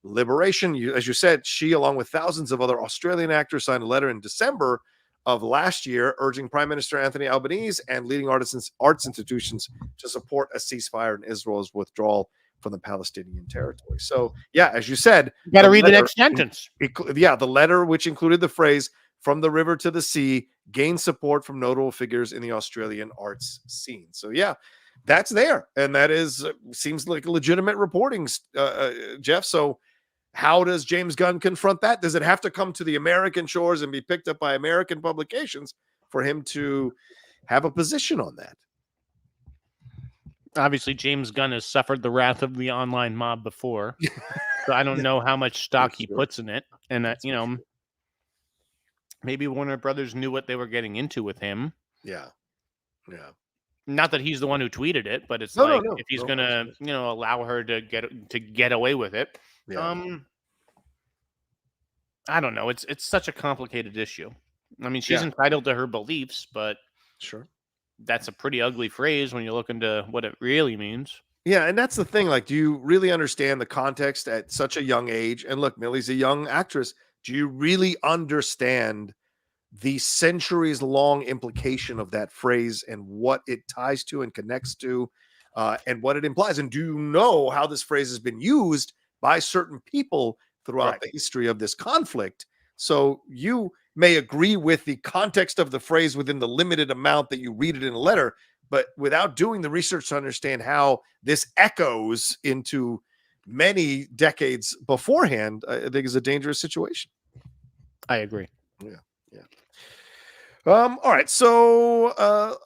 liberation. As you said, she, along with thousands of other Australian actors, signed a letter in December of last year urging Prime Minister Anthony Albanese and leading arts institutions to support a ceasefire in Israel's withdrawal from the Palestinian territory. So, yeah, as you said, you got to read the next sentence. The letter, which included the phrase "from the river to the sea," gained support from notable figures in the Australian arts scene. So, yeah, that's there, and that seems like legitimate reporting, Jeff. So, how does James Gunn confront that? Does it have to come to the American shores and be picked up by American publications for him to have a position on that? Obviously, James Gunn has suffered the wrath of the online mob before, so I don't know how much stock he puts in it. And maybe Warner Brothers knew what they were getting into with him. Yeah. Not that he's the one who tweeted it, but it's if he's gonna, allow her to get away with it. Yeah. I don't know. It's such a complicated issue. I mean, she's entitled to her beliefs, but sure, that's a pretty ugly phrase when you look into what it really means. Yeah, and that's the thing. Like, do you really understand the context at such a young age? And look, Millie's a young actress. Do you really understand the centuries-long implication of that phrase and what it ties to and connects to, and what it implies? And do you know how this phrase has been used by certain people throughout the history of this conflict? So you may agree with the context of the phrase within the limited amount that you read it in a letter, but without doing the research to understand how this echoes into many decades beforehand, I think is a dangerous situation. I agree. Yeah. All right. So,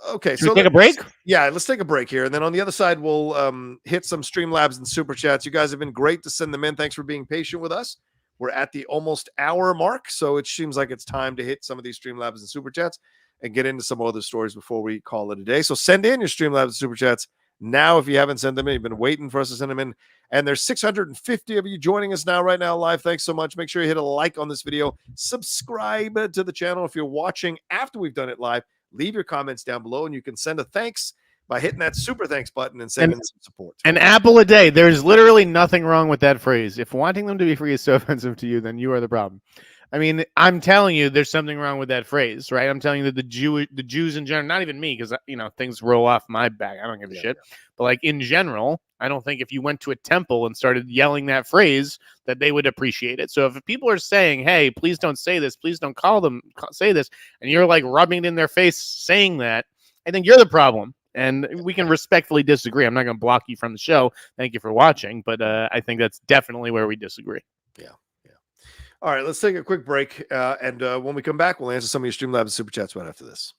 okay. Should we take a break? Yeah, let's take a break here. And then on the other side, we'll hit some Streamlabs and Super Chats. You guys have been great to send them in. Thanks for being patient with us. We're at the almost hour mark, so it seems like it's time to hit some of these Streamlabs and Super Chats and get into some other stories before we call it a day. So send in your Streamlabs and Super Chats now if you haven't sent them in. You've been waiting for us to send them in. And there's 650 of you joining us now, right now, live. Thanks so much. Make sure you hit a like on this video. Subscribe to the channel. If you're watching after we've done it live, leave your comments down below, and you can send a thanks by hitting that super thanks button and sending some support. An apple a day. There's literally nothing wrong with that phrase. If wanting them to be free is so offensive to you, then you are the problem. I mean, I'm telling you, there's something wrong with that phrase, right? I'm telling you that the Jews in general, not even me, because things roll off my back. I don't give a shit. But like in general, I don't think if you went to a temple and started yelling that phrase, that they would appreciate it. So if people are saying, "Hey, please don't say this. Please don't say this," and you're like rubbing it in their face saying that, I think you're the problem. And we can respectfully disagree. I'm not going to block you from the show. Thank you for watching, but I think that's definitely where we disagree. Yeah. All right, let's take a quick break, and when we come back, we'll answer some of your Streamlabs and Super Chats right after this.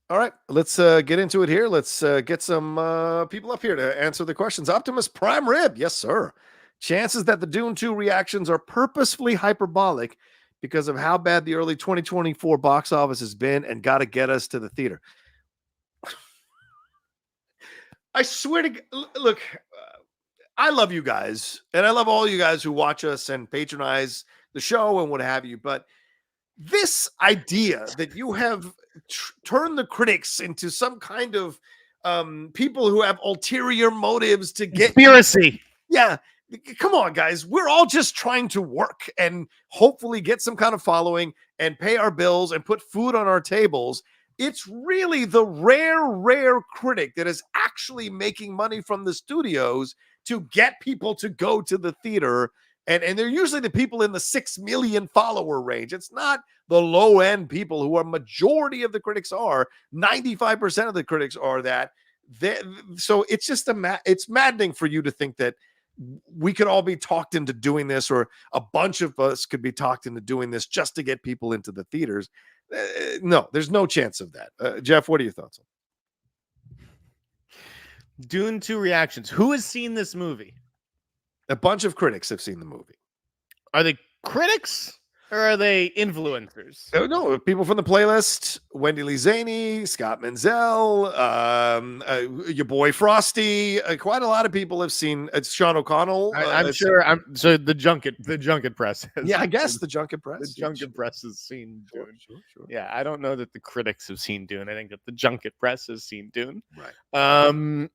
All right, let's get into it here. Let's get some people up here to answer the questions. Optimus Prime Rib, yes, sir. Chances that the Dune 2 reactions are purposefully hyperbolic because of how bad the early 2024 box office has been and got to get us to the theater. I swear to look, I love you guys, and I love all you guys who watch us and patronize the show and what have you, but this idea that you have turned the critics into some kind of people who have ulterior motives to get conspiracy. Yeah. Come on, guys. We're all just trying to work and hopefully get some kind of following and pay our bills and put food on our tables. It's really the rare critic that is actually making money from the studios to get people to go to the theater. And they're usually the people in the 6 million follower range. It's not the low end people who are majority of the critics are. 95% of the critics are that. So it's just it's maddening for you to think that we could all be talked into doing this, or a bunch of us could be talked into doing this just to get people into the theaters. No, there's no chance of that. Jeff, what are your thoughts on Dune 2 reactions? Who has seen this movie? A bunch of critics have seen the movie. Are they critics or are they influencers? No, people from the playlist: Wendy Lee Zaney, Scott Menzel, your boy Frosty. Quite a lot of people have seen. It's Sean O'Connell. I'm sure. So the junket press. I guess the junket press. The junket press has seen Dune. Sure. Yeah, I don't know that the critics have seen Dune. I think that the junket press has seen Dune. Right.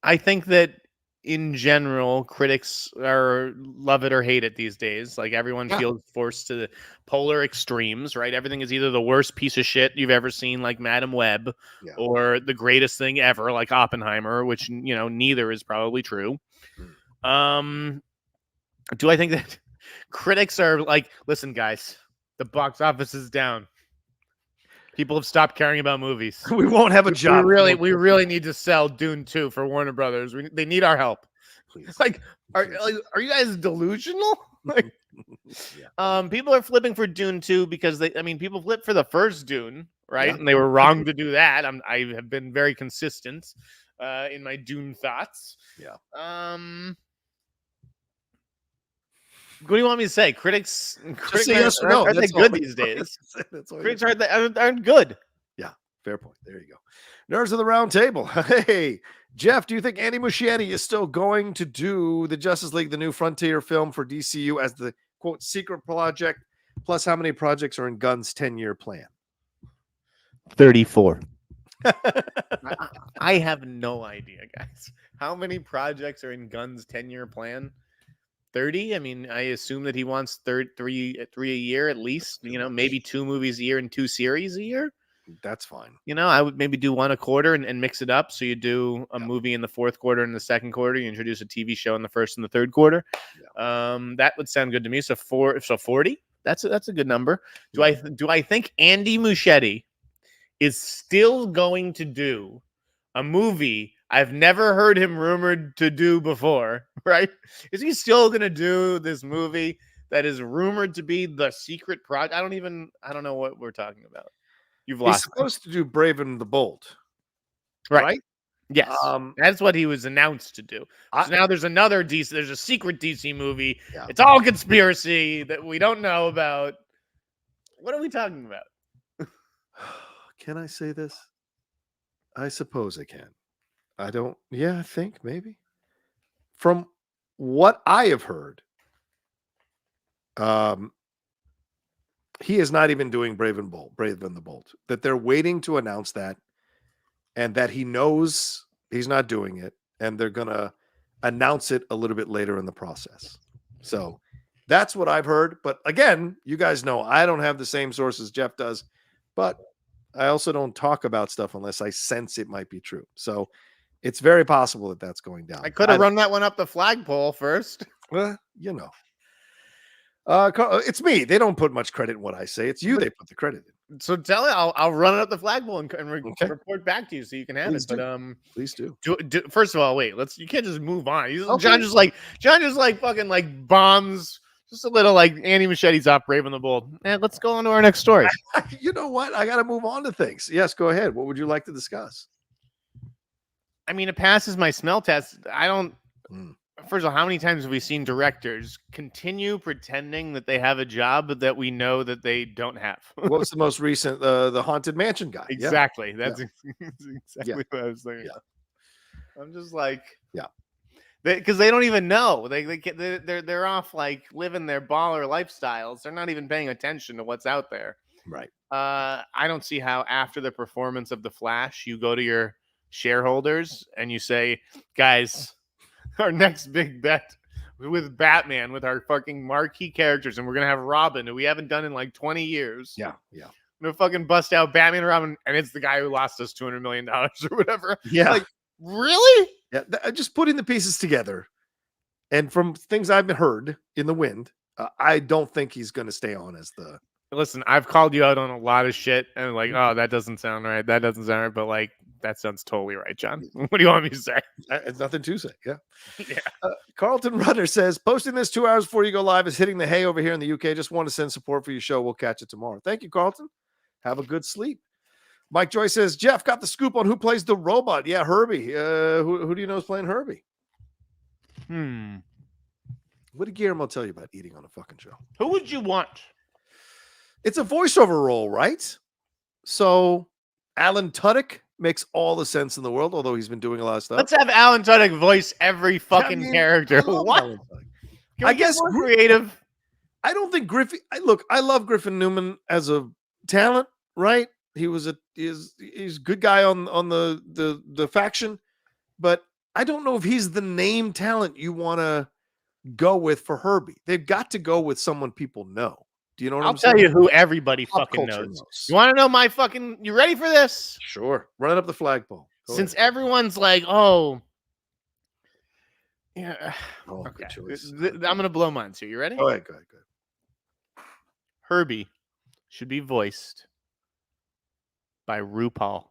I think that in general, critics love it or hate it these days. Like everyone feels forced to the polar extremes, right? Everything is either the worst piece of shit you've ever seen, like Madam Web, or the greatest thing ever, like Oppenheimer, which neither is probably true. Do I think that critics are like, listen, guys, the box office is down. People have stopped caring about movies. We won't have a job. We really need to sell Dune 2 for Warner Brothers. They need our help. Please. Are you guys delusional? People are flipping for Dune 2 because people flipped for the first Dune, right? And they were wrong to do that. I have been very consistent in my Dune thoughts. Yeah. What do you want me to say? Critics yes or no. Aren't they good these days? Critics aren't good. Yeah, fair point. There you go. Nerds of the round table. Hey, Jeff, do you think Andy Muschietti is still going to do the Justice League, the new Frontier film for DCU as the, quote, secret project? Plus, how many projects are in Gunn's 10-year plan? 34. I have no idea, guys. How many projects are in Gunn's 10-year plan? 30. I mean, I assume that he wants three a year at least. Maybe 2 movies a year and 2 series a year. That's fine. I would maybe do 1 a quarter and mix it up. So you do a movie in the 4th quarter and the 2nd quarter. You introduce a TV show in the 1st and the 3rd quarter. That would sound good to me. So 40. That's a good number. Do I think Andy Muschietti is still going to do a movie I've never heard him rumored to do before, right? Is he still going to do this movie that is rumored to be the secret project? I don't know what we're talking about. You've lost. He's supposed to do Brave and the Bold. Right? Yes. That's what he was announced to do. So now there's another DC, there's a secret DC movie. Yeah. It's all conspiracy that we don't know about. What are we talking about? Can I say this? I suppose I can. I don't. Yeah, I think maybe. From what I have heard, he is not even doing Brave and the Bold. That they're waiting to announce that, and that he knows he's not doing it, and they're gonna announce it a little bit later in the process. So that's what I've heard. But again, you guys know I don't have the same sources Jeff does, but I also don't talk about stuff unless I sense it might be true. So it's very possible that that's going down. I could have run that one up the flagpole first. Well, you know. It's me. They don't put much credit in what I say. It's you they put the credit in. So tell it. I'll run it up the flagpole and report back to you so you can have Please it. do. But please do. First of all, wait. You can't just move on. Okay. John just like fucking like bombs. Just a little like Andy Muschietti off Brave and the Bold. Let's go on to our next story. You know what? I got to move on to things. Yes, go ahead. What would you like to discuss? I mean, it passes my smell test. I don't. First of all, how many times have we seen directors continue pretending that they have a job that we know that they don't have? What was the most recent? The Haunted Mansion guy. Exactly. Yeah. That's exactly what I was thinking. Yeah. I'm just like, yeah, because they don't even know. They're off like living their baller lifestyles. They're not even paying attention to what's out there. Right. I don't see how after the performance of The Flash, you go to your shareholders and you say, guys, our next big bet with Batman, with our fucking marquee characters, and we're gonna have Robin, who we haven't done in like 20 years. Yeah. I'm gonna fucking bust out Batman and Robin, and it's the guy who lost us $200 million or whatever. Yeah. Like, really? Yeah. Just putting the pieces together, and from things I've heard in the wind, I don't think he's going to stay on as the. Listen, I've called you out on a lot of shit, and like, oh, that doesn't sound right. That doesn't sound right. But like, that sounds totally right, John. What do you want me to say? It's nothing to say. Yeah. Yeah. Carlton Runner says, posting this 2 hours before you go live is hitting the hay over here in the UK. Just want to send support for your show. We'll catch it tomorrow. Thank you, Carlton. Have a good sleep. Mike Joy says, Jeff got the scoop on who plays the robot. Yeah, Herbie. Who do you know is playing Herbie? What did Guillermo tell you about eating on a fucking show? Who would you want? It's a voiceover role, right? So Alan Tudyk makes all the sense in the world, although he's been doing a lot of stuff. Let's have Alan Tudyk voice every fucking character. What? I guess more creative. I don't think Griffin. I love Griffin Newman as a talent, right? He's a good guy on the faction, but I don't know if he's the name talent you want to go with for Herbie. They've got to go with someone people know. Do you know what I'm saying? I'll tell you who everybody fucking knows. You want to know my fucking... You ready for this? Sure. Run it up the flagpole. Since everyone's like, oh... Yeah. Oh, okay. I'm going to blow mine too. You ready? Go ahead. Herbie should be voiced by RuPaul.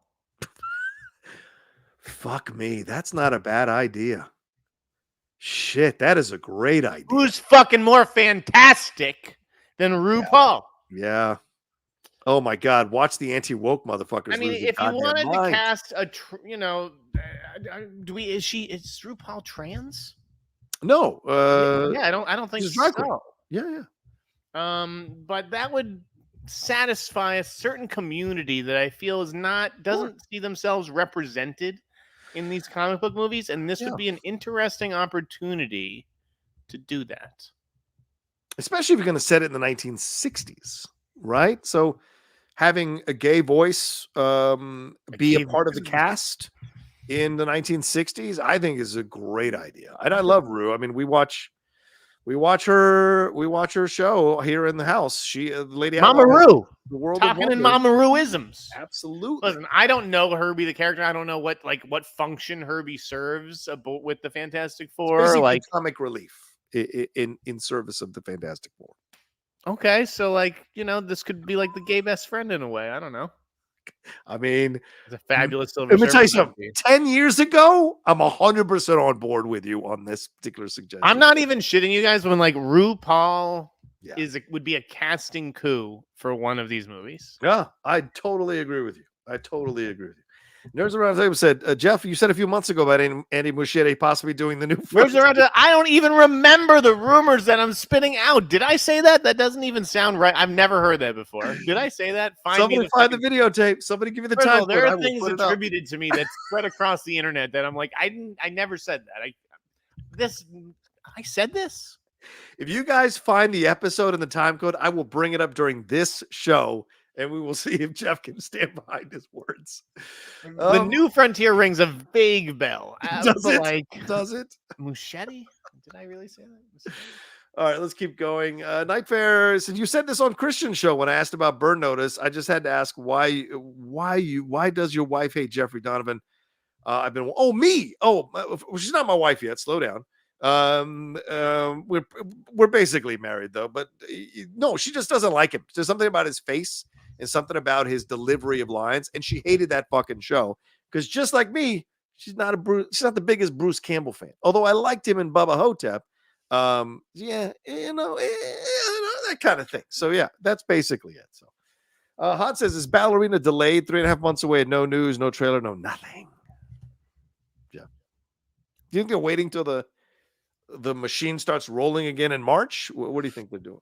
Fuck me. That's not a bad idea. Shit, that is a great idea. Who's fucking more fantastic than RuPaul? Yeah. Oh my God! Watch the anti-woke motherfuckers. I mean, if you wanted to cast a, is RuPaul trans? No. Yeah, I don't think so. Yeah. But that would satisfy a certain community that I feel doesn't see themselves represented in these comic book movies, and this would be an interesting opportunity to do that. Especially if you're going to set it in the 1960s, right? So having a gay voice be a part of the cast in the 1960s, I think is a great idea. And I love Rue. I mean, we watch her show here in the house. She, Lady Mama Rue, the world talking in Mama Rue-isms. Absolutely. Listen, I don't know Herbie the character. I don't know what function Herbie serves with the Fantastic Four, like comic relief in service of the Fantastic Four. Okay, so this could be like the gay best friend in a way. I don't know. I mean, it's a fabulous Silver. Let me tell you something. 10 years ago, I'm 100% on board with you on this particular suggestion. I'm not even shitting you guys when RuPaul would be a casting coup for one of these movies. Yeah, I totally agree with you. Nerds Around the Table said, Jeff, you said a few months ago about Andy Muschietti possibly doing the new. I don't even remember the rumors that I'm spitting out. Did I say that? That doesn't even sound right. I've never heard that before. Did I say that? Somebody find the videotape. Somebody give me the time. There are things attributed to me that spread across the internet that I'm like, I never said that. I said this? If you guys find the episode and the time code, I will bring it up during this show, and we will see if Jeff can stand behind his words. The New Frontier rings a vague bell. Does it? Like, does it? Muschietti? Did I really say that? All right, let's keep going. Nightfare said, you said this on Christian's show when I asked about Burn Notice. I just had to ask why does your wife hate Jeffrey Donovan? Me. She's not my wife yet. Slow down. We're basically married though, but no, she just doesn't like him. There's something about his face and something about his delivery of lines, and she hated that fucking show because just like me, she's not the biggest Bruce Campbell fan. Although I liked him in Bubba Hotep. That kind of thing. So yeah, that's basically it. So Hot says, is Ballerina delayed 3.5 months away? No news, no trailer, no nothing. Yeah. Do you think they're waiting till the machine starts rolling again in March? What do you think they're doing?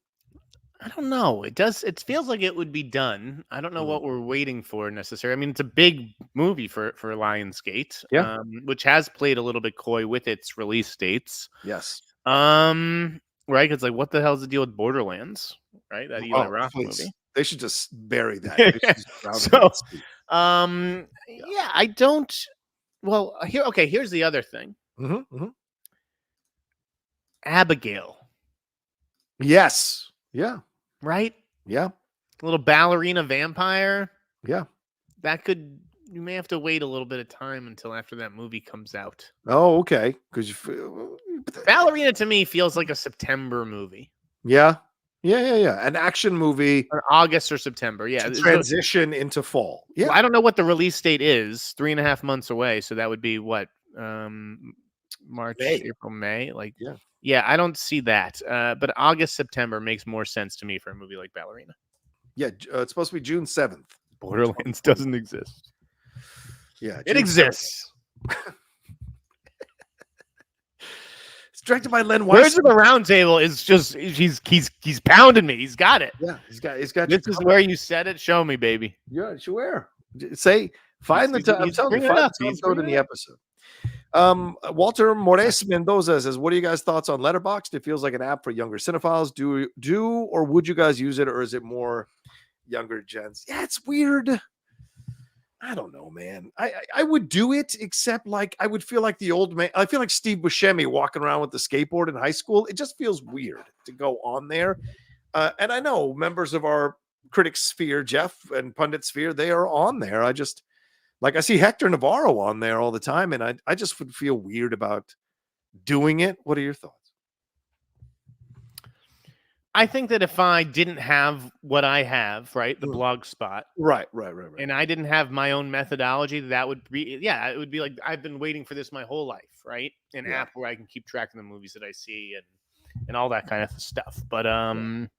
I don't know. It feels like it would be done. I don't know what we're waiting for necessarily. I mean, it's a big movie for Lionsgate, which has played a little bit coy with its release dates. Yes. Right? It's like, what the hell's the deal with Borderlands? Right? That Eli Roth movie. They should just bury that. I don't. Well, here's the other thing. Abigail. Yes. Yeah. Right? Yeah. A little ballerina vampire. Yeah. You may have to wait a little bit of time until after that movie comes out. Oh, okay. Because Ballerina to me feels like a September movie. Yeah. An action movie. Or August or September. Yeah. Transition into fall. Yeah. Well, I don't know what the release date is. 3.5 months away. So that would be what? March, April, May. Like, yeah, I don't see that. But August, September makes more sense to me for a movie like Ballerina. Yeah, it's supposed to be June 7th. Borderlands doesn't exist. Yeah, it exists. It's directed by Len Where's Weiss. the round table is just he's pounding me. He's got it. Yeah, he's got. This is where you said it. Show me, baby. Yeah, sure. Find the time. I'm telling you, find the time code in the episode. Walter Mores Mendoza says, what are you guys' thoughts on Letterboxd? It feels like an app for younger cinephiles. Do or would you guys use it, or is it more younger gens? Yeah, it's weird. I don't know, man. I would do it, except like I would feel like the old man. I feel like Steve Buscemi walking around with the skateboard in high school. It just feels weird to go on there. And I know members of our critic sphere, Jeff and pundit sphere, they are on there. I see Hector Navarro on there all the time, and I just would feel weird about doing it. What are your thoughts? I think that if I didn't have what I have, right, the blog spot, right, and I didn't have my own methodology, that would be, it would be like I've been waiting for this my whole life, right? An app where I can keep track of the movies that I see and all that kind of stuff. But I'm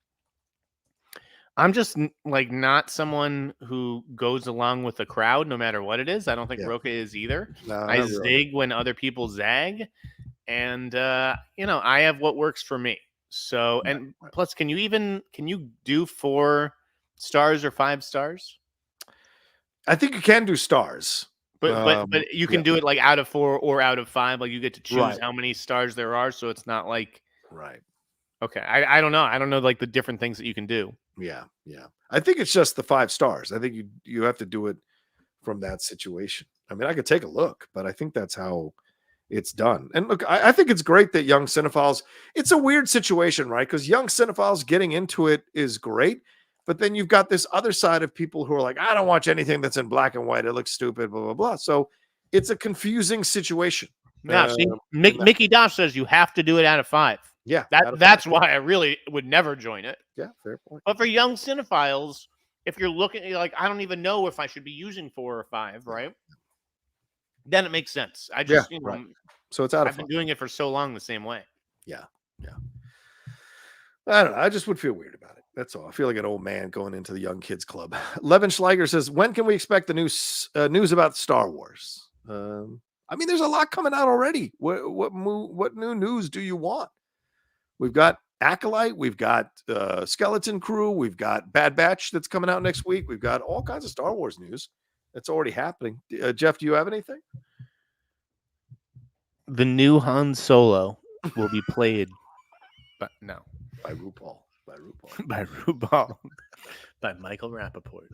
just like not someone who goes along with the crowd, no matter what it is. I don't think Rocha is either. No, I zig when other people zag, and I have what works for me. So, and plus, can you do 4 stars or 5 stars? I think you can do stars, but you can do it like out of 4 or out of 5. Like you get to choose how many stars there are. So it's not like Okay, I don't know. I don't know like the different things that you can do. Yeah. I think it's just the 5 stars. I think you have to do it from that situation. I mean, I could take a look, but I think that's how it's done. And look, I think it's great that young cinephiles, it's a weird situation, right? Because young cinephiles getting into it is great, but then you've got this other side of people who are like, I don't watch anything that's in black and white. It looks stupid, blah, blah, blah. So it's a confusing situation. Yeah, Mickey Dosh says you have to do it out of 5. Yeah. That's why I really would never join it. Yeah, fair point. But for young cinephiles, if you're looking, like, I don't even know if I should be using 4 or 5, right? Then it makes sense. I just, so it's out of I've been doing it for so long the same way. Yeah. I don't know. I just would feel weird about it. That's all. I feel like an old man going into the young kids club. Levin Schleiger says, when can we expect the news about Star Wars? I mean, there's a lot coming out already. What new news do you want? We've got Acolyte. We've got Skeleton Crew. We've got Bad Batch that's coming out next week. We've got all kinds of Star Wars news that's already happening. Jeff, do you have anything? The new Han Solo. will be played, but no, by RuPaul. by RuPaul, by Michael Rappaport.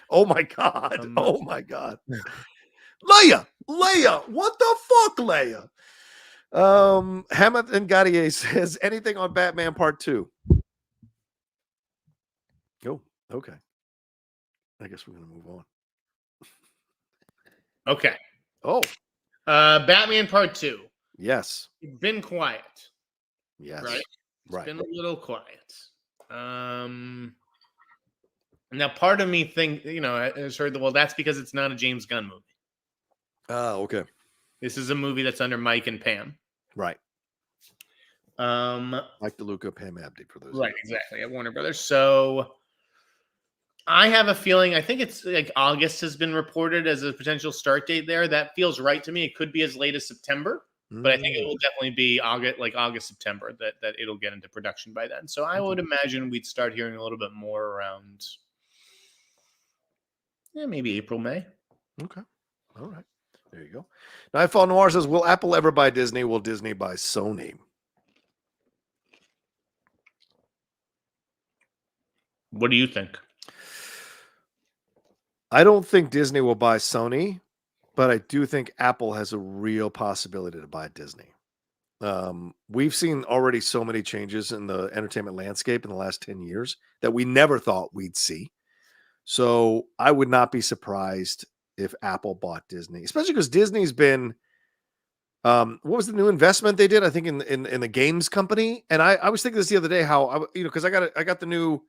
Oh my God! Oh my God! Leia, what the fuck, Leia? Hammett and Gaudier says anything on Batman Part 2. Oh, okay. I guess we're gonna move on. Okay. Oh, Batman Part 2. yes. It's been quiet. Yes. Right. Right. It's been a little quiet. Now, part of me has heard that, well, that's because it's not a James Gunn movie. Oh, okay. This is a movie that's under Mike and Pam. Right. Mike DeLuca, Pam Abdi, for those. Right, exactly, at Warner Brothers. So I have a feeling, I think it's like August has been reported as a potential start date there. That feels right to me. It could be as late as September, but I think it will definitely be August, September that it'll get into production by then. So I would imagine we'd start hearing a little bit more around maybe April, May. Okay. All right. There you go. Nightfall Noir says, will Apple ever buy Disney? Will Disney buy Sony? What do you think? I don't think Disney will buy Sony, but I do think Apple has a real possibility to buy Disney. We've seen already so many changes in the entertainment landscape in the last 10 years that we never thought we'd see. So I would not be surprised if Apple bought Disney, especially because Disney's been, what was the new investment they did? I think in the games company. And I was thinking this the other day, how, because I got the new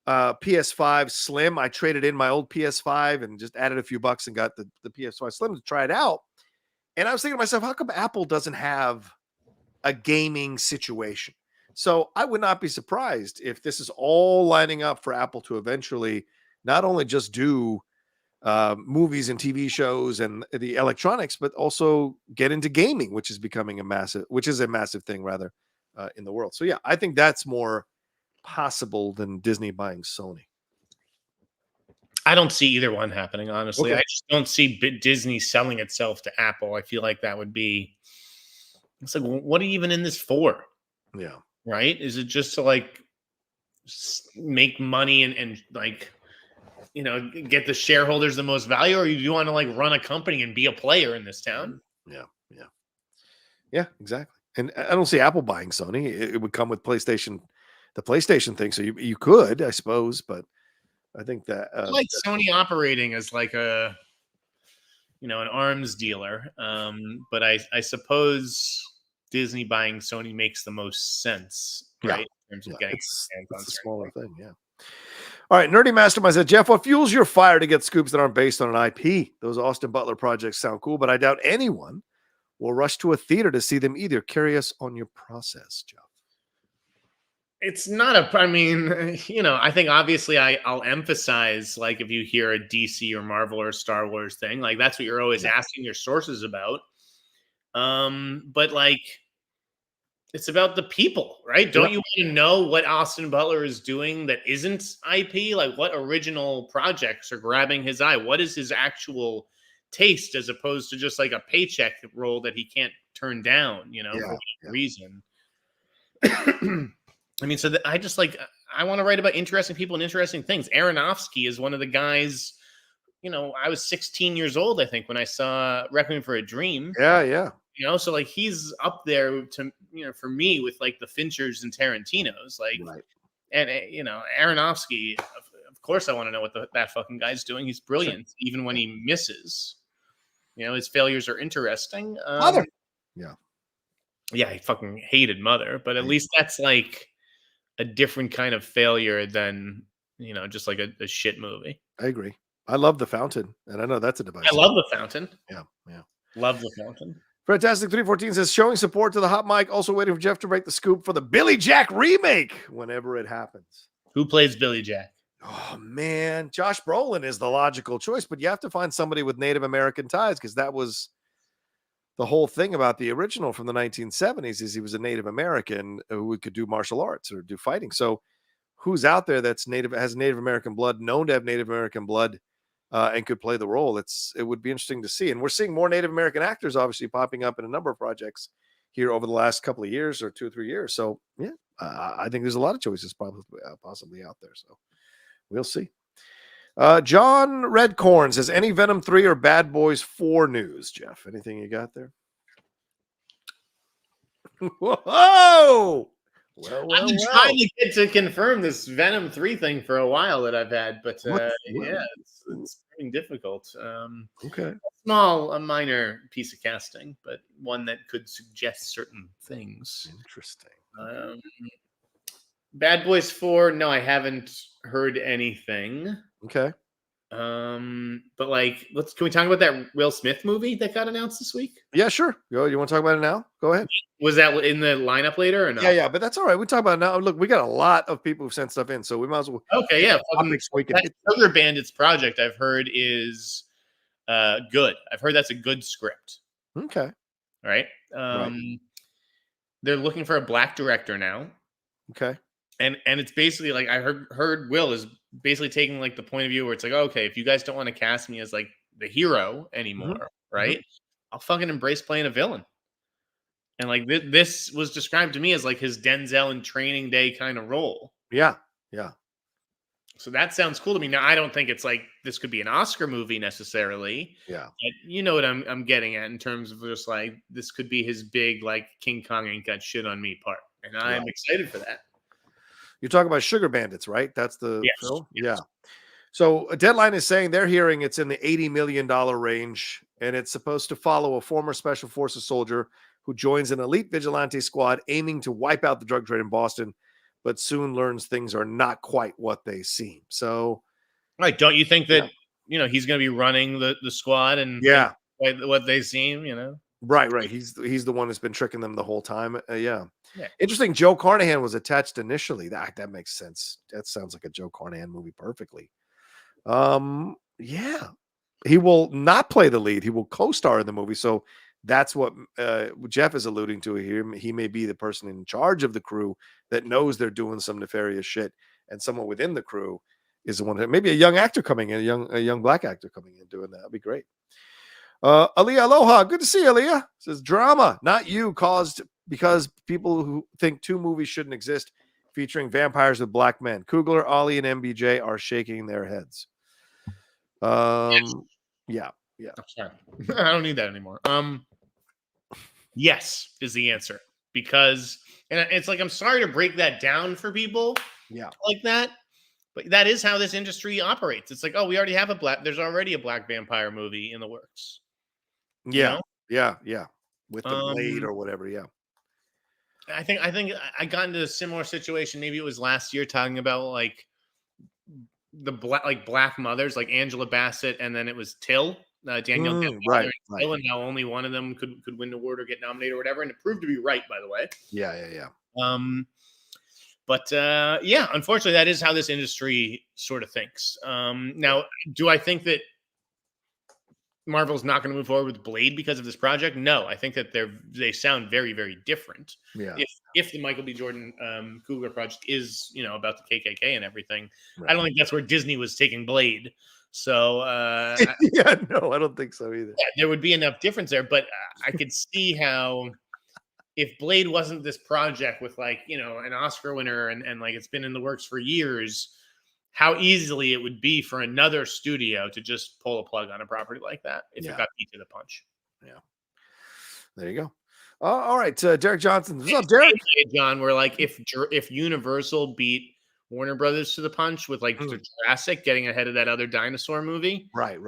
PS5 Slim. I traded in my old PS5 and just added a few bucks and got the PS5 Slim to try it out. And I was thinking to myself, how come Apple doesn't have a gaming situation? So I would not be surprised if this is all lining up for Apple to eventually not only just do movies and TV shows and the electronics, but also get into gaming, which is becoming a massive thing rather in the world. So yeah, I think that's more possible than Disney buying Sony. I don't see either one happening, honestly. Okay. I just don't see Disney selling itself to Apple. I feel like that would be, it's like, what are you even in this for? Yeah. Right? Is it just to make money and get the shareholders the most value, or you want to run a company and be a player in this town? Yeah, exactly. And I don't see Apple buying Sony. It would come with the PlayStation thing. So you could, I suppose, but I think that I like Sony operating as an arms dealer. But I suppose Disney buying Sony makes the most sense, right? In terms of getting it's a smaller thing. Yeah. All right, Nerdy Mastermind said, Jeff, what fuels your fire to get scoops that aren't based on an IP? Those Austin Butler projects sound cool, but I doubt anyone will rush to a theater to see them either. Curious on your process, Jeff. It's not I think obviously I'll emphasize, if you hear a DC or Marvel or Star Wars thing, that's what you're always asking your sources about. But it's about the people, right? Don't you want to know what Austin Butler is doing that isn't IP? What original projects are grabbing his eye? What is his actual taste, as opposed to just a paycheck role that he can't turn down, for whatever reason. I want to write about interesting people and interesting things. Aronofsky is one of the guys, I was 16 years old, I think, when I saw Requiem for a Dream. Yeah. So he's up there to, for me with the Finchers and Tarantinos, right. And Aronofsky, of course I want to know what that fucking guy's doing. He's brilliant, even when he misses. His failures are interesting. Mother. Yeah, he fucking hated Mother, but at least that's a different kind of failure than, just a shit movie. I agree. I love The Fountain, and I know that's a device. I love The Fountain. Yeah. Love The Fountain. Fantastic 314 says, showing support to the hot mic, also waiting for Jeff to break the scoop for the Billy Jack remake whenever it happens. Who plays Billy Jack? Oh, man. Josh Brolin is the logical choice, but you have to find somebody with Native American ties, because that was the whole thing about the original from the 1970s is he was a Native American who could do martial arts or do fighting. So who's out there that's has Native American blood, known to have Native American blood, and could play the role? It would be interesting to see. And we're seeing more Native American actors obviously popping up in a number of projects here over the last couple of years or 2 or 3 years. So yeah, I think there's a lot of choices probably possibly out there. So we'll see. John Redcorn says, any Venom 3 or Bad Boys 4 news, Jeff? Anything you got there? Whoa! I've been trying to get to confirm this Venom 3 thing for a while that I've had, but yeah, it's getting difficult. Okay. A minor piece of casting, but one that could suggest certain things. Interesting. Bad Boys 4, no, I haven't heard anything. Okay. But like, can we talk about that Will Smith movie that got announced this week? Yeah, sure. You want to talk about it now? Go ahead. Was that in the lineup later or no? Yeah, but that's all right. We talk about it now. Look, we got a lot of people who've sent stuff in, so we might as well. Okay, yeah. That Sugar Bandits project I've heard is good. I've heard that's a good script. Okay. Right. They're looking for a black director now. Okay. And it's basically like I heard Will is basically taking like the point of view where it's like, okay, if you guys don't want to cast me as like the hero anymore, right? I'll fucking embrace playing a villain. And like this was described to me as like his Denzel in Training Day kind of role. Yeah. So that sounds cool to me. Now I don't think it's like this could be an Oscar movie necessarily. Yeah. But you know what I'm getting at in terms of just like this could be his big like King Kong ain't got shit on me part. And I'm excited for that. You're talking about Sugar Bandits, right? That's the film? Yes. Yeah. So a Deadline is saying they're hearing it's in the $80 million range, and it's supposed to follow a former Special Forces soldier who joins an elite vigilante squad aiming to wipe out the drug trade in Boston, but soon learns things are not quite what they seem. So, right. Don't you think that, he's going to be running the squad and what they seem, Right. He's the one that's been tricking them the whole time. Yeah. Interesting. Joe Carnahan was attached initially. That makes sense. That sounds like a Joe Carnahan movie perfectly. Yeah. He will not play the lead. He will co-star in the movie. So that's what Jeff is alluding to here. He may be the person in charge of the crew that knows they're doing some nefarious shit, and someone within the crew is the one that maybe a young actor coming in, a young black actor coming in doing that. That'd be great. Aaliyah Aloha, good to see you, Aaliyah. Says drama, not you, caused because people who think 2 movies shouldn't exist featuring vampires with black men. Coogler, Ollie, and MBJ are shaking their heads. Yeah. I'm sorry. I don't need that anymore. Yes is the answer, because and it's like I'm sorry to break that down for people. Yeah, like that. But that is how this industry operates. It's like, oh, we already have there's already a black vampire movie in the works. Yeah. With the blade or whatever. Yeah. I think I got into a similar situation. Maybe it was last year, talking about like the black mothers, like Angela Bassett, and then it was Till, Danielle. Right. Till, and now only one of them could win the award or get nominated or whatever, and it proved to be right, by the way. Yeah. But unfortunately, that is how this industry sort of thinks. Now, do I think that Marvel's not going to move forward with Blade because of this project? No, I think that they sound very, very different. Yeah. If the Michael B. Jordan Coogler project is about the KKK and everything, right. I don't think that's where Disney was taking Blade. So yeah, no, I don't think so either. Yeah, there would be enough difference there, but I could see how. If Blade wasn't this project with an Oscar winner and like it's been in the works for years, how easily it would be for another studio to just pull a plug on a property like that if it got beat to the punch. Yeah. There you go. All right. Derek Johnson. What's up, Derek? John, where like if Universal beat Warner Brothers to the punch with the Jurassic getting ahead of that other dinosaur movie. Right.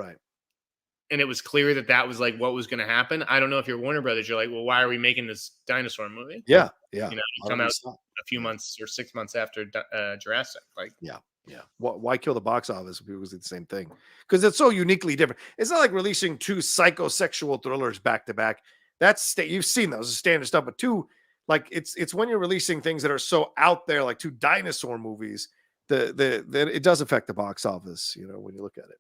And it was clear that was like what was going to happen. I don't know if you're Warner Brothers. You're like, well, why are we making this dinosaur movie? Yeah. You come out a few months or 6 months after Jurassic. Yeah. Why kill the box office if it was the same thing? Because it's so uniquely different. It's not like releasing 2 psychosexual thrillers back to back. That's you've seen those as standard stuff, but 2 it's when you're releasing things that are so out there, like 2 dinosaur movies. It does affect the box office. When you look at it.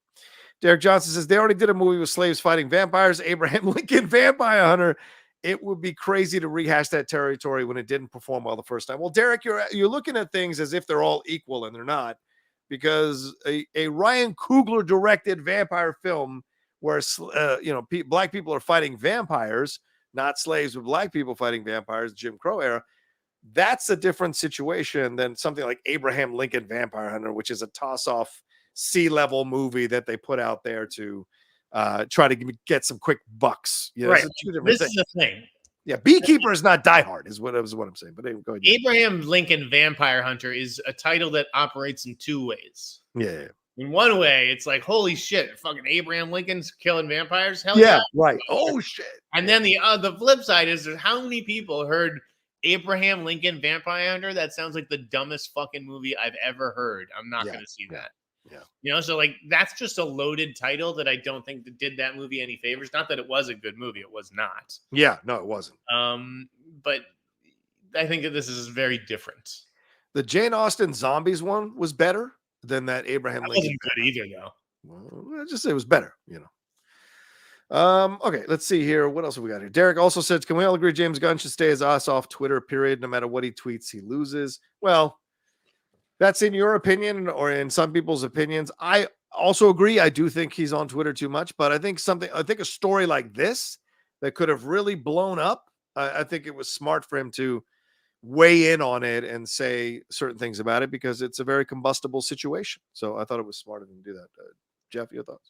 Derek Johnson says they already did a movie with slaves fighting vampires. Abraham Lincoln Vampire Hunter. It would be crazy to rehash that territory when it didn't perform well the first time. Well, Derek, you're looking at things as if they're all equal, and they're not, because a Ryan Coogler directed vampire film where black people are fighting vampires not slaves, but black people fighting vampires, Jim Crow era. That's a different situation than something like Abraham Lincoln Vampire Hunter, which is a toss-off C-level movie that they put out there to try to get some quick bucks. You know, Right. two different This things. is the thing. Yeah, Beekeeper is not Die Hard, is what I'm saying. But anyway, go ahead. Abraham Lincoln Vampire Hunter is a title that operates in two ways. Yeah. In one way, it's like, holy shit, fucking Abraham Lincoln's killing vampires. Hell Yeah, right. Oh shit. And then the flip side is how many people heard Abraham Lincoln Vampire Hunter? That sounds like the dumbest fucking movie I've ever heard. I'm not going to see that. Yeah. You know, so like that's just a loaded title that I don't think that did that movie any favors. Not that it was a good movie. It was not. Yeah, no, it wasn't. But I think that this is very different. The Jane Austen Zombies one was better than that Abraham Lincoln. Wasn't good either, though. Well, just say it was better, you know. Okay, let's see here. What else have we got here? Derek also says, can we all agree James Gunn should stay his ass off Twitter, period? No matter what he tweets, he loses. Well, that's in your opinion or in some people's opinions. I also agree. I do think he's on Twitter too much, but I think a story like this that could have really blown up, I think it was smart for him to weigh in on it and say certain things about it because it's a very combustible situation. So I thought it was smart of him to do that. Jeff, your thoughts?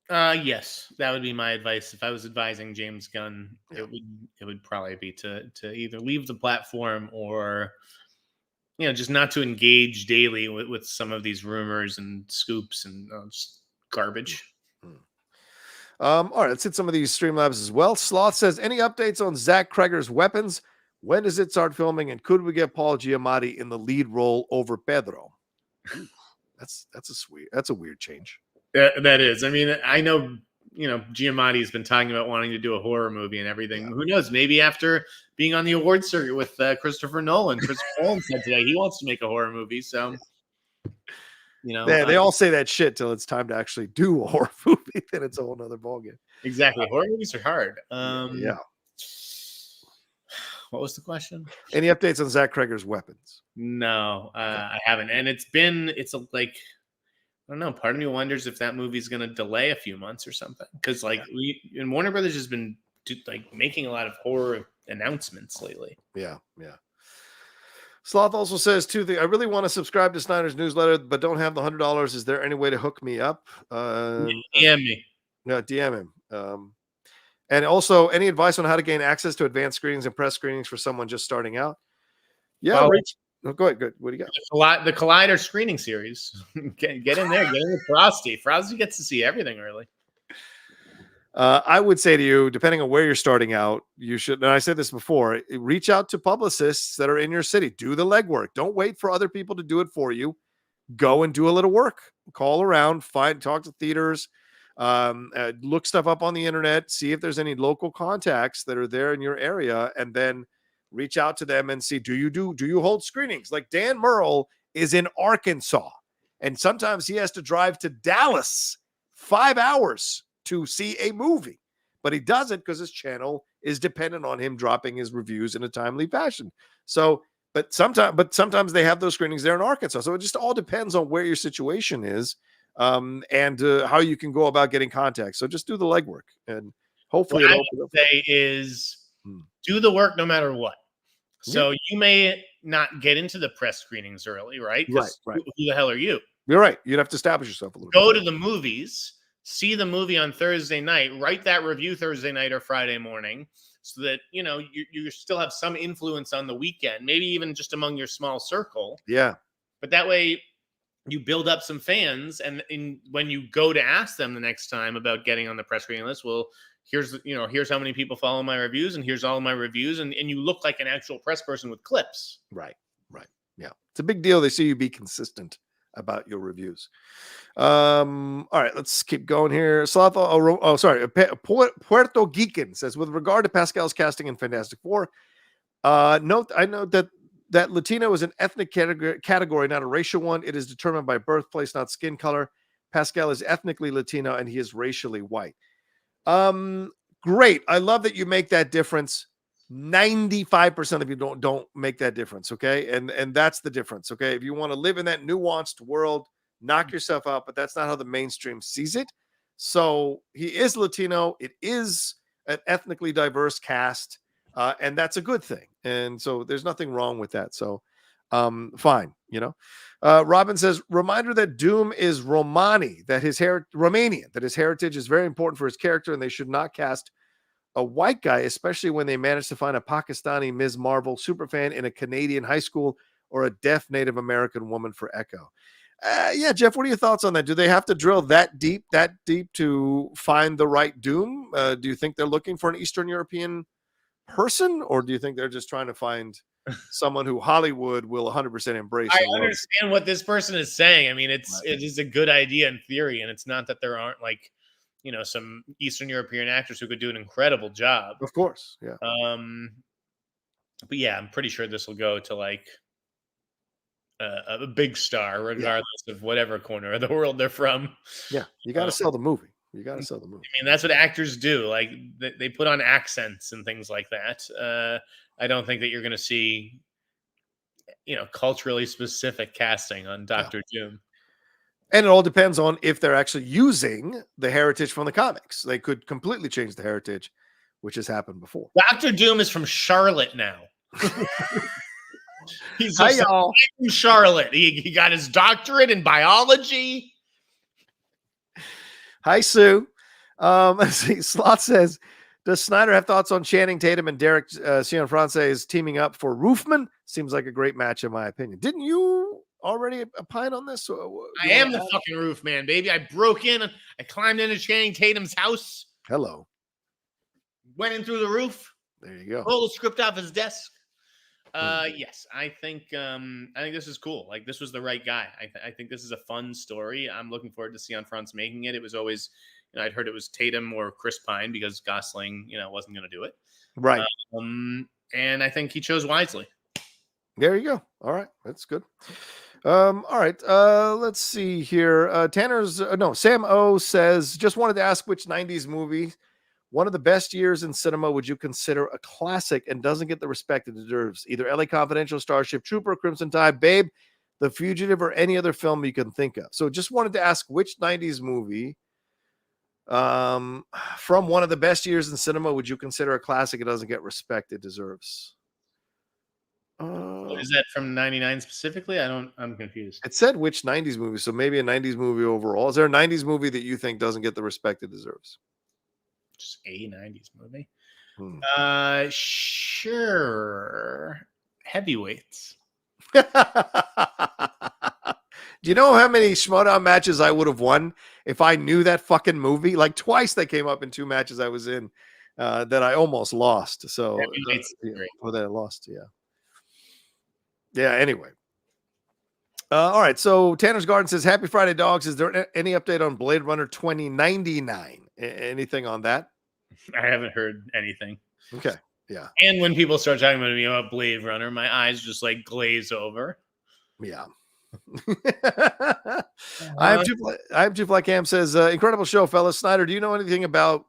Yes, that would be my advice. If I was advising James Gunn, it would probably be to either leave the platform or, you know, just not to engage daily with some of these rumors and scoops and just garbage. All right, let's hit some of these Streamlabs as well. Sloth says, any updates on Zach Kreger's Weapons? When does it start filming? And could we get Paul Giamatti in the lead role over Pedro? That's a weird change. That is. I mean, I know, you know, Giamatti's been talking about wanting to do a horror movie and everything. Yeah. Who knows? Maybe after being on the awards circuit with Christopher Nolan, Christopher Nolan said today he wants to make a horror movie. So, you know, they all say that shit till it's time to actually do a horror movie. Then it's a whole nother ballgame. Exactly. Horror movies are hard. Yeah. What was the question? Any updates on Zach Kreger's Weapons? No, I haven't. And it's like, I don't know. Part of me wonders if that movie's going to delay a few months or something. Because and Warner Brothers has been making a lot of horror announcements lately. Yeah. Sloth also says too, I really want to subscribe to Snyder's newsletter, but don't have the $100. Is there any way to hook me up? DM me. No, DM him. And also, any advice on how to gain access to advanced screenings and press screenings for someone just starting out? Yeah, go ahead. Good. What do you got? The Collider screening series. Get in there. Get in with Frosty. Frosty gets to see everything early. I would say to you, depending on where you're starting out, you should, and I said this before, reach out to publicists that are in your city. Do the legwork. Don't wait for other people to do it for you. Go and do a little work. Call around, talk to theaters, look stuff up on the internet, see if there's any local contacts that are there in your area, and then reach out to them and see, do you hold screenings? Like Dan Merle is in Arkansas, and sometimes he has to drive to Dallas 5 hours to see a movie, but he does it because his channel is dependent on him dropping his reviews in a timely fashion. So, but sometimes they have those screenings there in Arkansas. So it just all depends on where your situation is, and how you can go about getting contact. So just do the legwork, and hopefully what I would say is do the work no matter what. So you may not get into the press screenings early, right? Right. Who the hell are you? You're right. You'd have to establish yourself a little bit. Go to the movies, see the movie on Thursday night, write that review Thursday night or Friday morning, so that, you know, you still have some influence on the weekend, maybe even just among your small circle. Yeah. But that way you build up some fans, and when you go to ask them the next time about getting on the press screening list, well, here's how many people follow my reviews, and here's all of my reviews, and you look like an actual press person with clips. Right. Yeah. It's a big deal. They see you be consistent about your reviews. All right, let's keep going here. Puerto Geekin says, with regard to Pascal's casting in Fantastic Four, I know that Latino is an ethnic category, not a racial one. It is determined by birthplace, not skin color. Pascal is ethnically Latino and he is racially white. Great. I love that you make that difference. 95% of you don't make that difference. Okay. And that's the difference. Okay. If you want to live in that nuanced world, knock yourself out, but that's not how the mainstream sees it. So he is Latino. It is an ethnically diverse cast, and that's a good thing. And so there's nothing wrong with that. So fine, Robin says, reminder that Doom is Romanian, that his heritage is very important for his character, and they should not cast a white guy, especially when they managed to find a Pakistani Ms. Marvel superfan in a Canadian high school or a deaf Native American woman for Echo. Yeah, Jeff, what are your thoughts on that? Do they have to drill that deep to find the right Doom? Do you think they're looking for an Eastern European person, or do you think they're just trying to find someone who Hollywood will 100% embrace? I understand what this person is saying. I mean, it is a good idea in theory, and it's not that there aren't some Eastern European actors who could do an incredible job. Of course, yeah. But yeah, I'm pretty sure this will go to a big star, regardless of whatever corner of the world they're from. Yeah, you got to sell the movie. I mean, that's what actors do. Like they put on accents and things like that. I don't think that you're going to see, culturally specific casting on Dr. Doom. And it all depends on if they're actually using the heritage from the comics. They could completely change the heritage, which has happened before. Dr. Doom is from Charlotte now. He's from Charlotte. He got his doctorate in biology. Hi, Sue. Let's see. Slot says, does Sneider have thoughts on Channing Tatum and Derek Cianfrancese teaming up for Roofman? Seems like a great match, in my opinion. Didn't you already opine on this? I am the fucking roof man, baby. I broke in. I climbed into Channing Tatum's house. Hello. Went in through the roof. There you go. Pulled the script off his desk. Yes, I think this is cool. Like, this was the right guy. I think this is a fun story. I'm looking forward to Cianfrance making it. It was always, I'd heard it was Tatum or Chris Pine because Gosling, wasn't going to do it. Right. And I think he chose wisely. There you go. All right. That's good. All right. Let's see here. Sam O says, just wanted to ask which 90s movie, one of the best years in cinema, would you consider a classic and doesn't get the respect it deserves? Either LA Confidential, Starship Trooper, Crimson Tide, Babe, The Fugitive, or any other film you can think of. So just wanted to ask which 90s movie from one of the best years in cinema would you consider a classic it doesn't get respect it deserves? Is that from 99 specifically? I'm confused. It said which 90s movie, so maybe a 90s movie overall. Is there a 90s movie that you think doesn't get the respect it deserves? Just a 90s movie. Sure. Heavyweights. Do you know how many Schmoedown matches I would have won if I knew that fucking movie? Like twice they came up in two matches I was in that I almost lost. So that I lost, yeah. Yeah, anyway. All right, so Tanner's Garden says, happy Friday, dogs. Is there any update on Blade Runner 2099? Anything on that? I haven't heard anything. Okay, yeah. And when people start talking to me about Blade Runner, my eyes just glaze over. Yeah. I'm Too Black Cam says, incredible show, fellas. Sneider, do you know anything about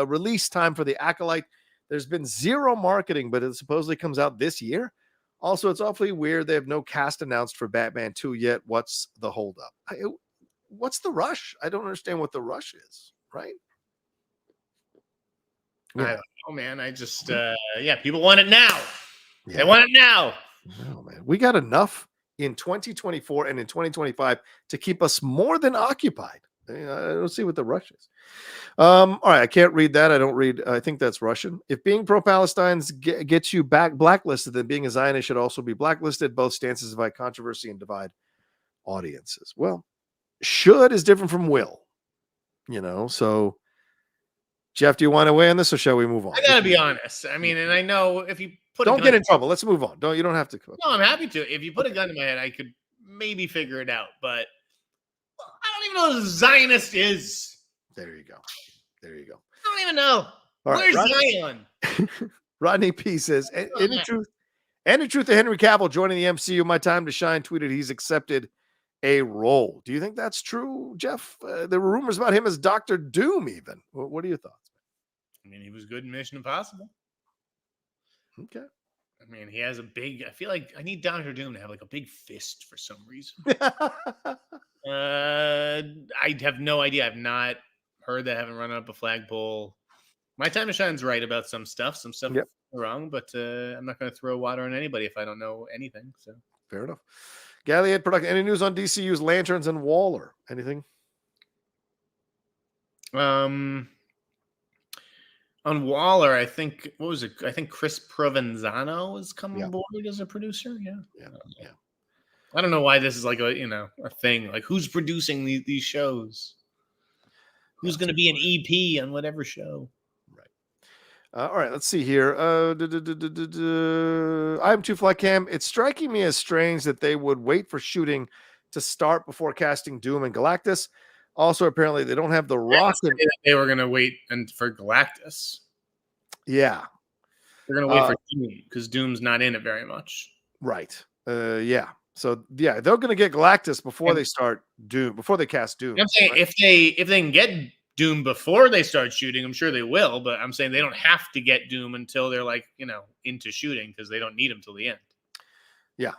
release time for The Acolyte? There's been zero marketing, but it supposedly comes out this year. Also, it's awfully weird they have no cast announced for Batman 2 yet. What's the holdup? What's the rush? I don't understand what the rush is, right? I don't know, man. I just, people want it now. Yeah. They want it now. No, man. We got enough in 2024 and in 2025 to keep us more than occupied. I don't see what the rush is. All right, I can't read that. I think that's Russian. If being pro-Palestine gets you back blacklisted, then being a Zionist should also be blacklisted. Both stances divide controversy and divide audiences. Well, should is different from will, so Jeff, do you want to weigh on this or shall we move on? I gotta be honest. I mean, and I know if you don't get in trouble. Let's move on. You don't have to. No, I'm happy to. If you put a gun in my head, I could maybe figure it out, but I don't even know what a Zionist is. There you go. I don't even know. Right, where's Zion? Rodney P says, any truth of Henry Cavill joining the MCU, my time to shine, tweeted he's accepted a role. Do you think that's true, Jeff? There were rumors about him as Dr. Doom even. What are your thoughts? I mean, he was good in Mission Impossible. Okay. I mean, he has I feel like I need Dr. Doom to have a big fist for some reason. I have no idea. I've not heard that. I haven't run up a flagpole. My time to shine's right about some stuff. Some stuff Yep. wrong, but I'm not going to throw water on anybody if I don't know anything. So Fair enough. Galliard Production. Any news on DCU's Lanterns and Waller? Anything? On Waller, I think what was it? I think Chris Provenzano is coming aboard as a producer. Yeah. I don't know why this is like a thing. Like who's producing these shows? Who's going to be an EP on whatever show? All right, let's see here. I'm Two Fly Cam. It's striking me as strange that they would wait for shooting to start before casting Doom and Galactus. Also, apparently, they don't have the Rock. They were going to wait for Galactus. Yeah. They're going to wait for Doom because Doom's not in it very much. Right. Yeah. So, yeah, they're going to get Galactus before they start Doom, before they cast Doom. I'm saying if they can get Doom before they start shooting, I'm sure they will, but I'm saying they don't have to get Doom until they're into shooting because they don't need him till the end. Yeah.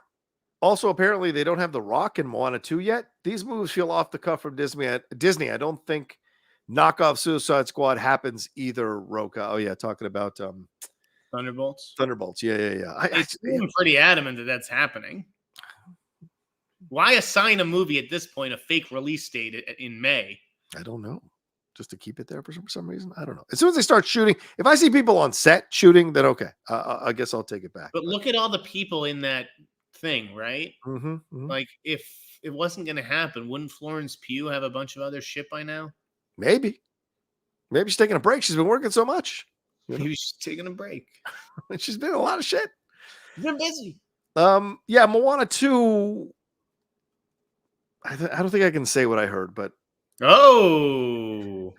Also, apparently, they don't have The Rock and Moana 2 yet. These moves feel off the cuff from Disney. I don't think knockoff Suicide Squad happens either, Rocha. Oh, yeah, talking about Thunderbolts. Yeah. I'm pretty adamant that that's happening. Why assign a movie at this point a fake release date in May? I don't know. Just to keep it there for some reason. I don't know. As soon as they start shooting, if I see people on set shooting, then okay. I guess I'll take it back. But look at all the people in that thing, right? Like if it wasn't going to happen, wouldn't Florence Pugh have a bunch of other shit by now? Maybe she's taking a break. She's been working so much. Maybe she's taking a break. She's been a lot of shit. She's been busy. Yeah, Moana 2. I don't think I can say what I heard, but I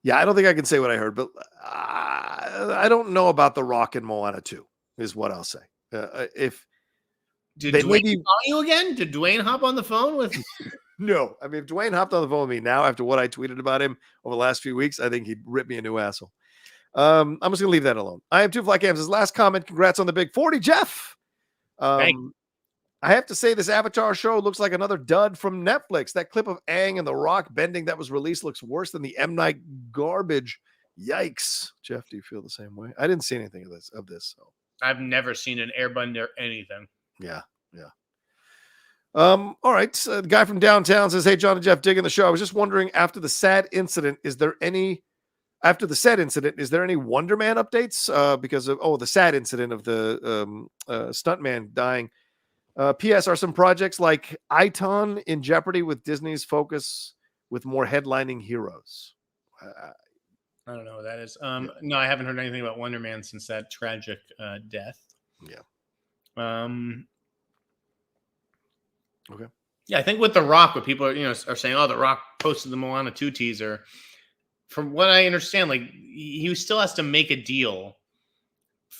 don't think I can say what I heard, but I don't know about The Rock and Moana 2 is what I'll say. Did Dwayne call you again? Did Dwayne hop on the phone with? No, I mean, if Dwayne hopped on the phone with me now after what I tweeted about him over the last few weeks, I think he'd rip me a new asshole. I'm just gonna leave that alone. I am Two Fly Cams. His last comment. Congrats on the big 40, Jeff. I have to say, this Avatar show looks like another dud from Netflix. That clip of Aang and The Rock bending that was released looks worse than the M. Night garbage. Yikes. Jeff, do you feel the same way? I didn't see anything of this. So. I've never seen an airbender anything. Yeah. All right. The guy from downtown says, hey, John and Jeff, digging the show. I was just wondering, after the sad incident, is there any Wonder Man updates? Because of the sad incident of the stuntman dying. P.S. Are some projects like Iton in jeopardy with Disney's focus with more headlining heroes? I don't know what that is. No, I haven't heard anything about Wonder Man since that tragic death. Yeah. Okay. Yeah, I think with The Rock, what people are saying, The Rock posted the Moana 2 teaser. From what I understand, like he still has to make a deal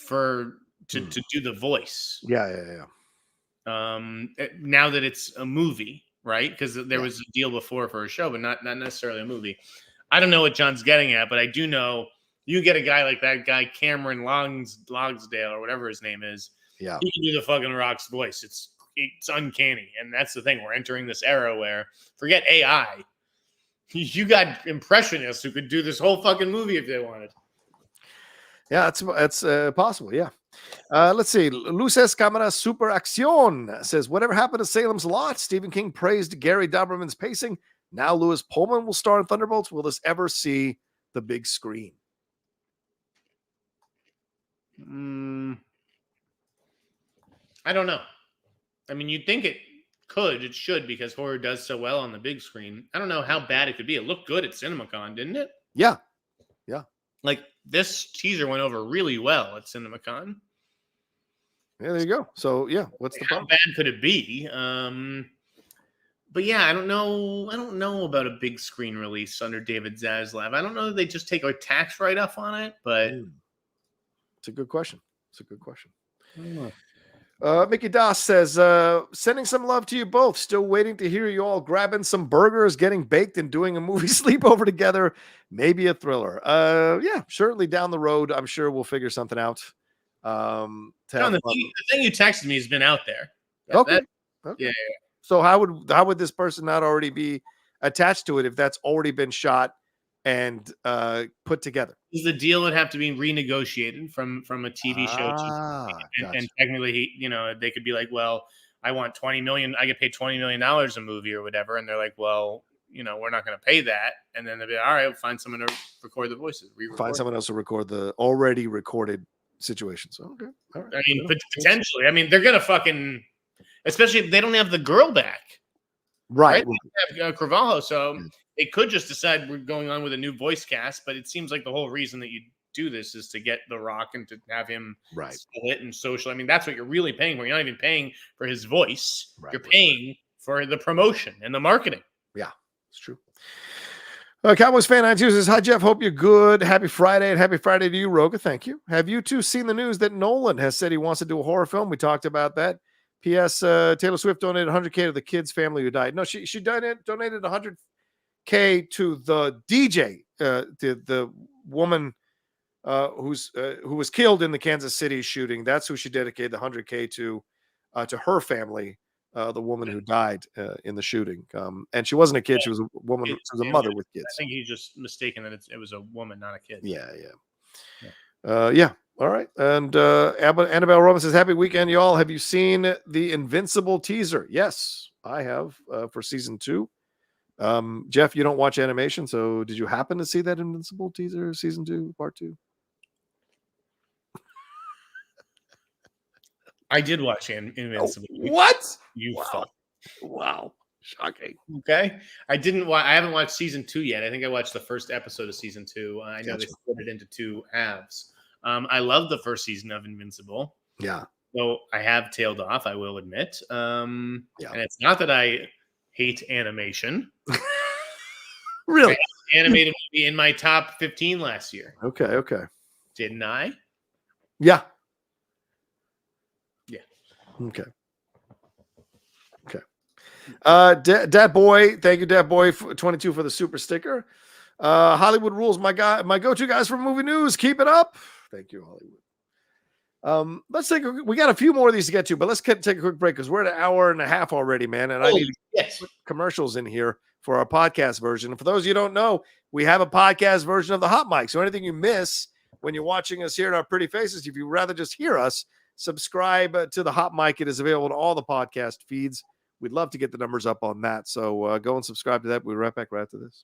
to do the voice. Yeah. Now that it's a movie, right? Because there was a deal before for a show, but not necessarily a movie. I don't know what John's getting at, but I do know you get a guy like that guy, Cameron Logsdale or whatever his name is. Yeah. He can do the fucking Rock's voice. It's uncanny. And that's the thing. We're entering this era where forget AI. You got impressionists who could do this whole fucking movie if they wanted. Yeah, that's possible. Yeah. Let's see. Luces Camera Super Acción says, whatever happened to Salem's Lot? Stephen King praised Gary Doberman's pacing. Now Lewis Pullman will star in Thunderbolts. Will this ever see the big screen? I don't know. I mean, you'd think it should, because horror does so well on the big screen. I don't know how bad it could be. It looked good at CinemaCon, didn't it? Yeah. Like this teaser went over really well at CinemaCon. Yeah, there you go. So yeah, what's the problem? How bad could it be? But yeah, I don't know about a big screen release under David Zaslav. I don't know that they just take a tax write-off on it, but it's a good question. Mickey Doss says, sending some love to you both. Still waiting to hear you all grabbing some burgers, getting baked, and doing a movie sleepover together. Maybe a thriller. Yeah, certainly down the road. I'm sure we'll figure something out. John, the thing you texted me has been out there. Okay. Yeah. So how would this person not already be attached to it if that's already been shot and put together. The deal would have to be renegotiated from a TV show and technically, they could be like, well, I want 20 million. I get paid $20 million a movie or whatever. And they're like, well, we're not going to pay that. And then they'll be, all right, we'll find someone to record the voices. Find someone else to record the already recorded situations. Okay. All right. I mean, potentially. I mean, they're going to fucking, especially if they don't have the girl back. Right. They have Carvalho. So they could just decide we're going on with a new voice cast. But it seems like the whole reason that you do this is to get The Rock and to have him split and social. I mean, that's what you're really paying for. You're not even paying for his voice. You're paying for the promotion and the marketing. Yeah, it's true. Cowboys fan 92 says, hi, Jeff. Hope you're good. Happy Friday, and happy Friday to you, Rocha. Thank you. Have you two seen the news that Nolan has said he wants to do a horror film? We talked about that. P.S. Taylor Swift donated $100K to the kid's family who died. No, she donated $100K to the DJ, the woman who was killed in the Kansas City shooting. That's who she dedicated the $100K to her family. The woman who died in the shooting. And she wasn't a kid. She was a woman. She was a mother with kids. I think he's just mistaken that it was a woman, not a kid. Yeah. All right. And Annabelle Roman says, happy weekend, y'all. Have you seen the Invincible teaser? Yes, I have for season 2. Jeff, you don't watch animation. So did you happen to see that Invincible teaser, season 2, part 2? I did watch Invincible. What? Fuck. Wow. Shocking. Okay. I haven't watched season 2 yet. I think I watched the first episode of season 2. I know they split it into 2 halves. I love the first season of Invincible. Yeah. So I have tailed off, I will admit. And it's not that I hate animation. Really? Animated movie in my top 15 last year. Okay. Didn't I? Yeah. Okay. Dad Boy, thank you, Dad Boy 22 for the super sticker. Hollywood Rules, my go-to guys for movie news. Keep it up. Thank you, Hollywood. We got a few more of these to get to, but let's take a quick break because we're at an hour and a half already, man. And I need commercials in here for our podcast version. And for those of you who don't know, we have a podcast version of the Hot Mic. So anything you miss when you're watching us here in our pretty faces, if you rather just hear us, subscribe to the Hot Mic. It is available to all the podcast feeds. We'd love to get the numbers up on that. So go and subscribe to that. We'll be right back right after this.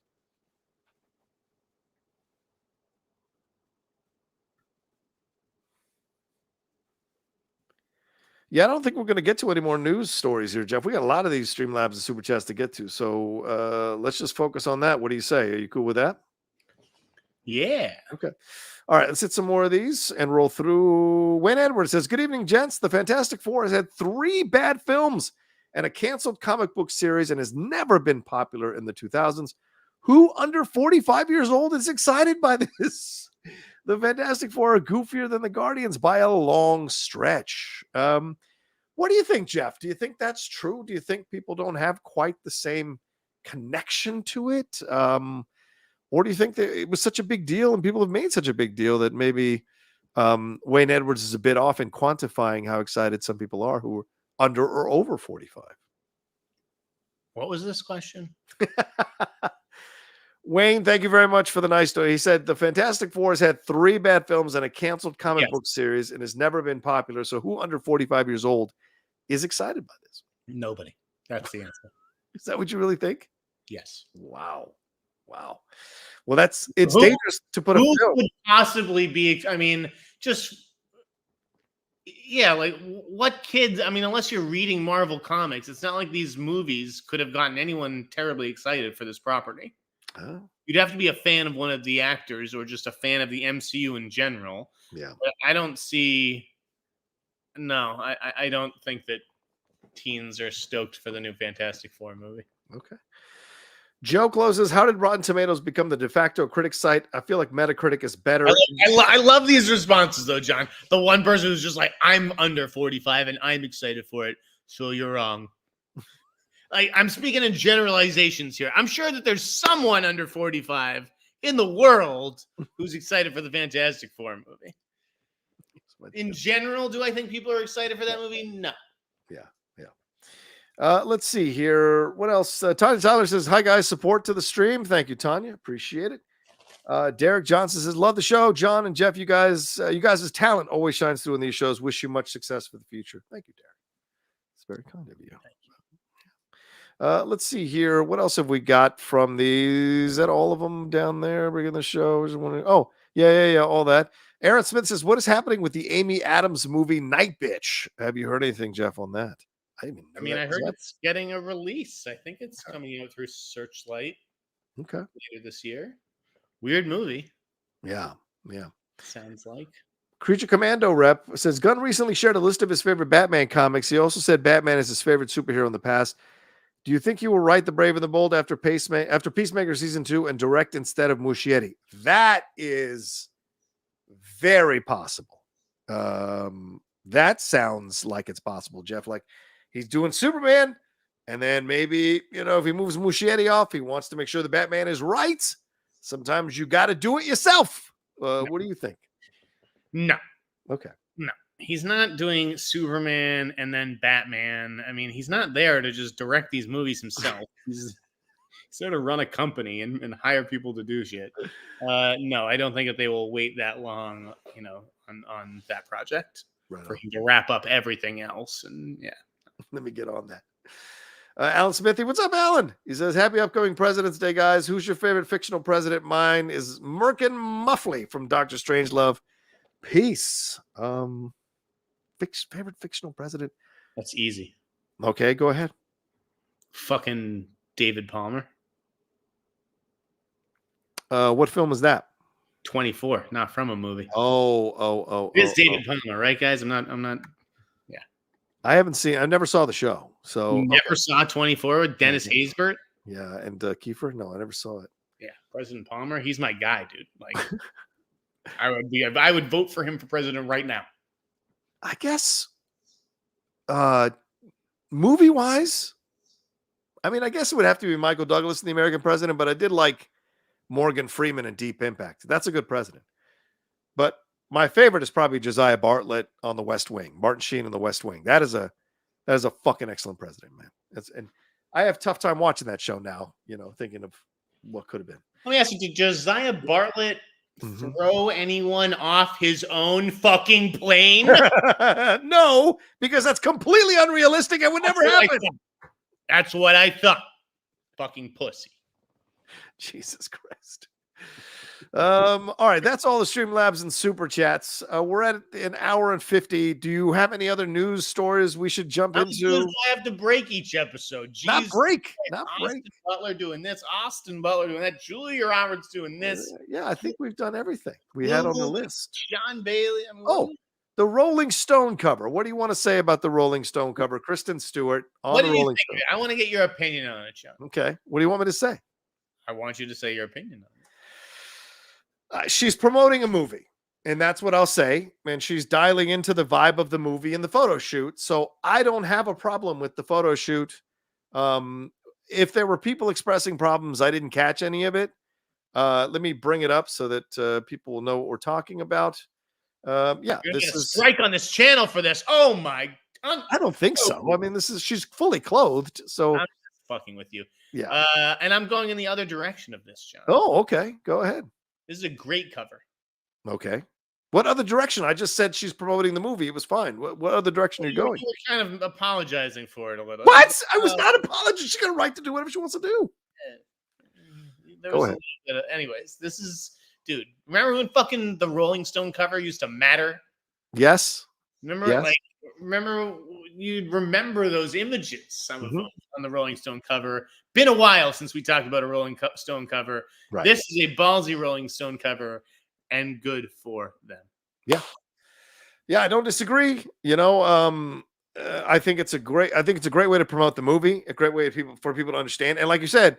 Yeah, I don't think we're going to get to any more news stories here, Jeff. We got a lot of these Streamlabs and Superchats to get to. So let's just focus on that. What do you say? Are you cool with that? Yeah. Okay. All right, let's hit some more of these and roll through. Wayne Edwards says, good evening, gents. The Fantastic Four has had 3 bad films and a canceled comic book series and has never been popular in the 2000s. Who under 45 years old is excited by this? The Fantastic Four are goofier than the Guardians by a long stretch. What do you think, Jeff? Do you think that's true? Do you think people don't have quite the same connection to it? Or do you think that it was such a big deal and people have made such a big deal that maybe Wayne Edwards is a bit off in quantifying how excited some people are who are under or over 45? What was this question? Wayne, thank you very much for the nice story. He said the Fantastic Four has had 3 bad films and a canceled comic book series and has never been popular. So who under 45 years old is excited by this? Nobody. That's the answer. Is that what you really think? Yes. Wow. Well, it's dangerous to put a film. Could possibly be, like what kids, unless you're reading Marvel comics, it's not like these movies could have gotten anyone terribly excited for this property. You'd have to be a fan of one of the actors or just a fan of the MCU in general. Yeah. But I don't think that teens are stoked for the new Fantastic Four movie. Okay. Joe closes, how did Rotten Tomatoes become the de facto critic site? I feel like Metacritic is better. I love these responses, though, John. The one person who's just like, I'm under 45 and I'm excited for it, so you're wrong. Like, I'm speaking in generalizations here. I'm sure that there's someone under 45 in the world who's excited for the Fantastic Four movie. In general, do I think people are excited for that movie? No. Yeah. Let's see here. What else? Tanya Tyler says, hi, guys. Support to the stream. Thank you, Tanya. Appreciate it. Derek Johnson says, love the show. John and Jeff, you guys' talent always shines through in these shows. Wish you much success for the future. Thank you, Derek. It's very kind of you. Let's see here. What else have we got from these? Is that all of them down there? Bringing the show. Oh, yeah. All that. Aaron Smith says, what is happening with the Amy Adams movie Night Bitch? Have you heard anything, Jeff, on that? I heard it's getting a release. I think it's coming out through Searchlight. Okay. Later this year. Weird movie. Yeah. Sounds like. Creature Commando rep says, Gunn recently shared a list of his favorite Batman comics. He also said Batman is his favorite superhero in the past. Do you think he will write The Brave and the Bold after Peacemaker Season 2 and direct instead of Muschietti? That is very possible. That sounds like it's possible, Jeff. Like he's doing Superman, and then maybe, if he moves Muschietti off, he wants to make sure the Batman is right. Sometimes you got to do it yourself. What do you think? No. Okay. No. He's not doing Superman and then Batman. He's not there to just direct these movies himself. He's there to run a company and hire people to do shit. No, I don't think that they will wait that long, on that project for him to wrap up everything else. And yeah. Let me get on that. Alan Smithy, what's up, Alan? He says, happy upcoming President's Day, guys. Who's your favorite fictional president? Mine is Merkin Muffley from Dr. Strangelove. Peace. Favorite fictional president? That's easy. Okay, go ahead. Fucking David Palmer. What film is that? 24, not from a movie. Oh. It's David Palmer, right, guys? I'm not. Yeah. I never saw the show. So you never saw 24 with Dennis Haysbert? Yeah, and Kiefer? No, I never saw it. Yeah, President Palmer, he's my guy, dude. Like, I would vote for him for president right now. I guess, movie-wise, I guess it would have to be Michael Douglas, the American President, but I did like Morgan Freeman in Deep Impact. That's a good president. But my favorite is probably Josiah Bartlett on The West Wing, Martin Sheen in The West Wing. That is a fucking excellent president, man. And I have a tough time watching that show now, thinking of what could have been. Let me ask you, did Josiah Bartlett throw anyone off his own fucking plane? No, because that's completely unrealistic. It would never happen. That's what I thought. Fucking pussy. Jesus Christ. All right, that's all the Streamlabs and Super Chats. We're at an hour and 50. Do you have any other news stories we should jump into? I have to break each episode. Jeez. Not break. Butler doing this. Austin Butler doing that. Julia Roberts doing this. Yeah, I think we've done everything we had on the list. John Bailey. The Rolling Stone cover. What do you want to say about the Rolling Stone cover? Kristen Stewart on the Rolling Stone. I want to get your opinion on it, John. Okay. What do you want me to say? I want you to say your opinion on it. She's promoting a movie, and that's what I'll say. And she's dialing into the vibe of the movie and the photo shoot. So I don't have a problem with the photo shoot. If there were people expressing problems, I didn't catch any of it. Let me bring it up so that people will know what we're talking about. This is strike on this channel for this. Oh my! I don't think so. She's fully clothed. So I'm fucking with you. Yeah. And I'm going in the other direction of this, John. Oh, okay. Go ahead. This is a great cover. Okay. What other direction? I just said she's promoting the movie. It was fine. What other direction are you going? You're kind of apologizing for it a little. What? I was not apologizing. She's got a right to do whatever she wants to do. Go ahead. Anyways, this is, dude. Remember when fucking the Rolling Stone cover used to matter? Yes. Remember, you'd remember those images. Some of them on the Rolling Stone cover. Been a while since we talked about a Rolling Stone cover. Right. This is a ballsy Rolling Stone cover, and good for them. Yeah, I don't disagree. I think it's a great way to promote the movie. A great way for people to understand. And like you said,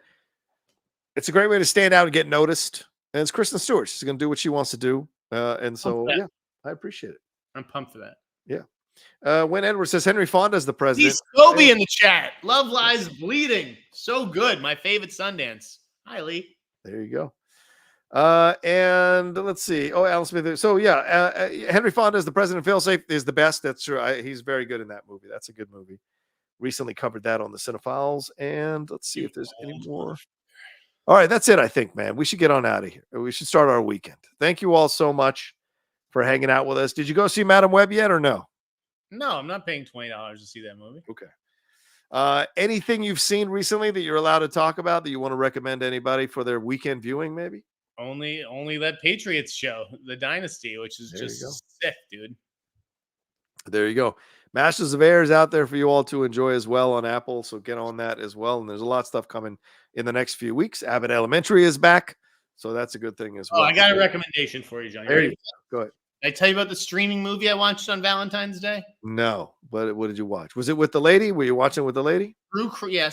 it's a great way to stand out and get noticed. And it's Kristen Stewart. She's going to do what she wants to do. And so, yeah, I appreciate it. I'm pumped for that. Yeah. When Edwards says Henry Fonda's the president. He's Scobie in the chat. Love Lies Bleeding. So good. My favorite Sundance. Hi, Lee. There you go. And let's see. Oh, Alan Smith. So yeah, Henry Fonda as the president of Failsafe is the best. That's true. He's very good in that movie. That's a good movie. Recently covered that on the Cinephiles. And let's see if there's any more. All right, that's it, I think, man. We should get on out of here. We should start our weekend. Thank you all so much for hanging out with us. Did you go see Madam Web yet or no? No, I'm not paying $20 to see that movie. Okay. Anything you've seen recently that you're allowed to talk about that you want to recommend to anybody for their weekend viewing, maybe? Only that Patriots show, The Dynasty, which is just sick, dude. There you go. Masters of Air is out there for you all to enjoy as well on Apple, so get on that as well. And there's a lot of stuff coming in the next few weeks. Abbott Elementary is back, so that's a good thing as well. Oh, I got a recommendation for you, John. There you go. Go ahead. Did I tell you about the streaming movie I watched on Valentine's Day? No, but what did you watch? Was it with the lady? Were you watching with the lady?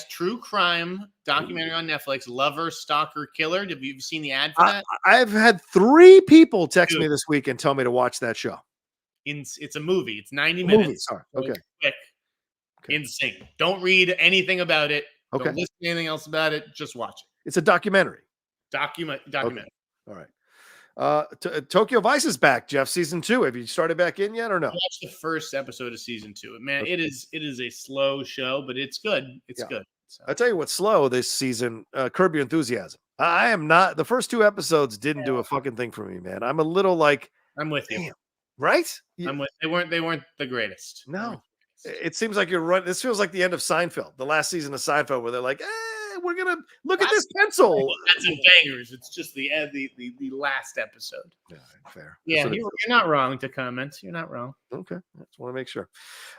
True crime documentary on Netflix. Lover, Stalker, Killer. Have you seen the ad for that? I've had 3 people text me this week and tell me to watch that show. It's a movie. It's 90 minutes. Sorry. Okay. Quick. Insane. Don't read anything about it. Okay. Don't listen to anything else about it. Just watch it. It's a documentary. Documentary. Okay. All right. Tokyo Vice is back, Jeff, season 2. Have you started back in yet or no? I watched the first episode of season 2. Man, it is a slow show, but it's good. It's good. So. I'll tell you what's slow this season, Curb Your Enthusiasm. I am not, the first 2 episodes didn't do a fucking thing for me, man. I'm a little like, I'm with you. Right? I'm with, they weren't the greatest. No. It seems like you're running. This feels like the end of Seinfeld, the last season of Seinfeld, where they're like, we're going to look at this pencil. That's in bangers. It's just the last episode. Yeah, fair. Yeah, you're not wrong to comment. You're not wrong. Okay. I just want to make sure.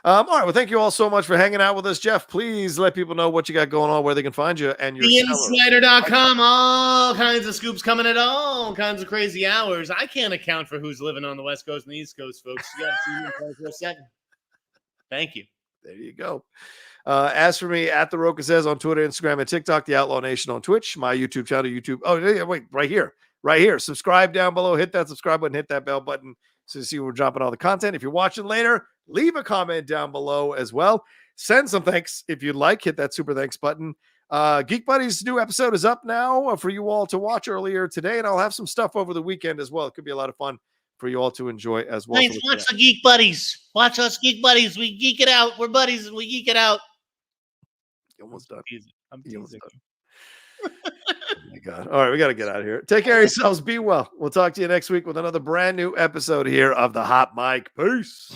All right. Well, thank you all so much for hanging out with us. Jeff, please let people know what you got going on, where they can find you. And your IanSnyder.com. All kinds of scoops coming at all kinds of crazy hours. I can't account for who's living on the West Coast and the East Coast, folks. You got to see me 24/7. Thank you. There you go. As for me, at the Rocha Says on Twitter, Instagram, and TikTok, the Outlaw Nation on Twitch, my YouTube channel, YouTube. Oh, yeah, wait, right here. Subscribe down below. Hit that subscribe button. Hit that bell button so you see we're dropping all the content. If you're watching later, leave a comment down below as well. Send some thanks if you'd like. Hit that super thanks button. Geek Buddies' new episode is up now for you all to watch earlier today, and I'll have some stuff over the weekend as well. It could be a lot of fun for you all to enjoy as well. Thanks. Watch the Geek Buddies. Watch us, Geek Buddies. We geek it out. We're buddies and we geek it out. You're almost done. I'm teasing. Oh my God. All right, we got to get out of here. Take care of yourselves. Be well. We'll talk to you next week with another brand new episode here of The Hot Mic. Peace.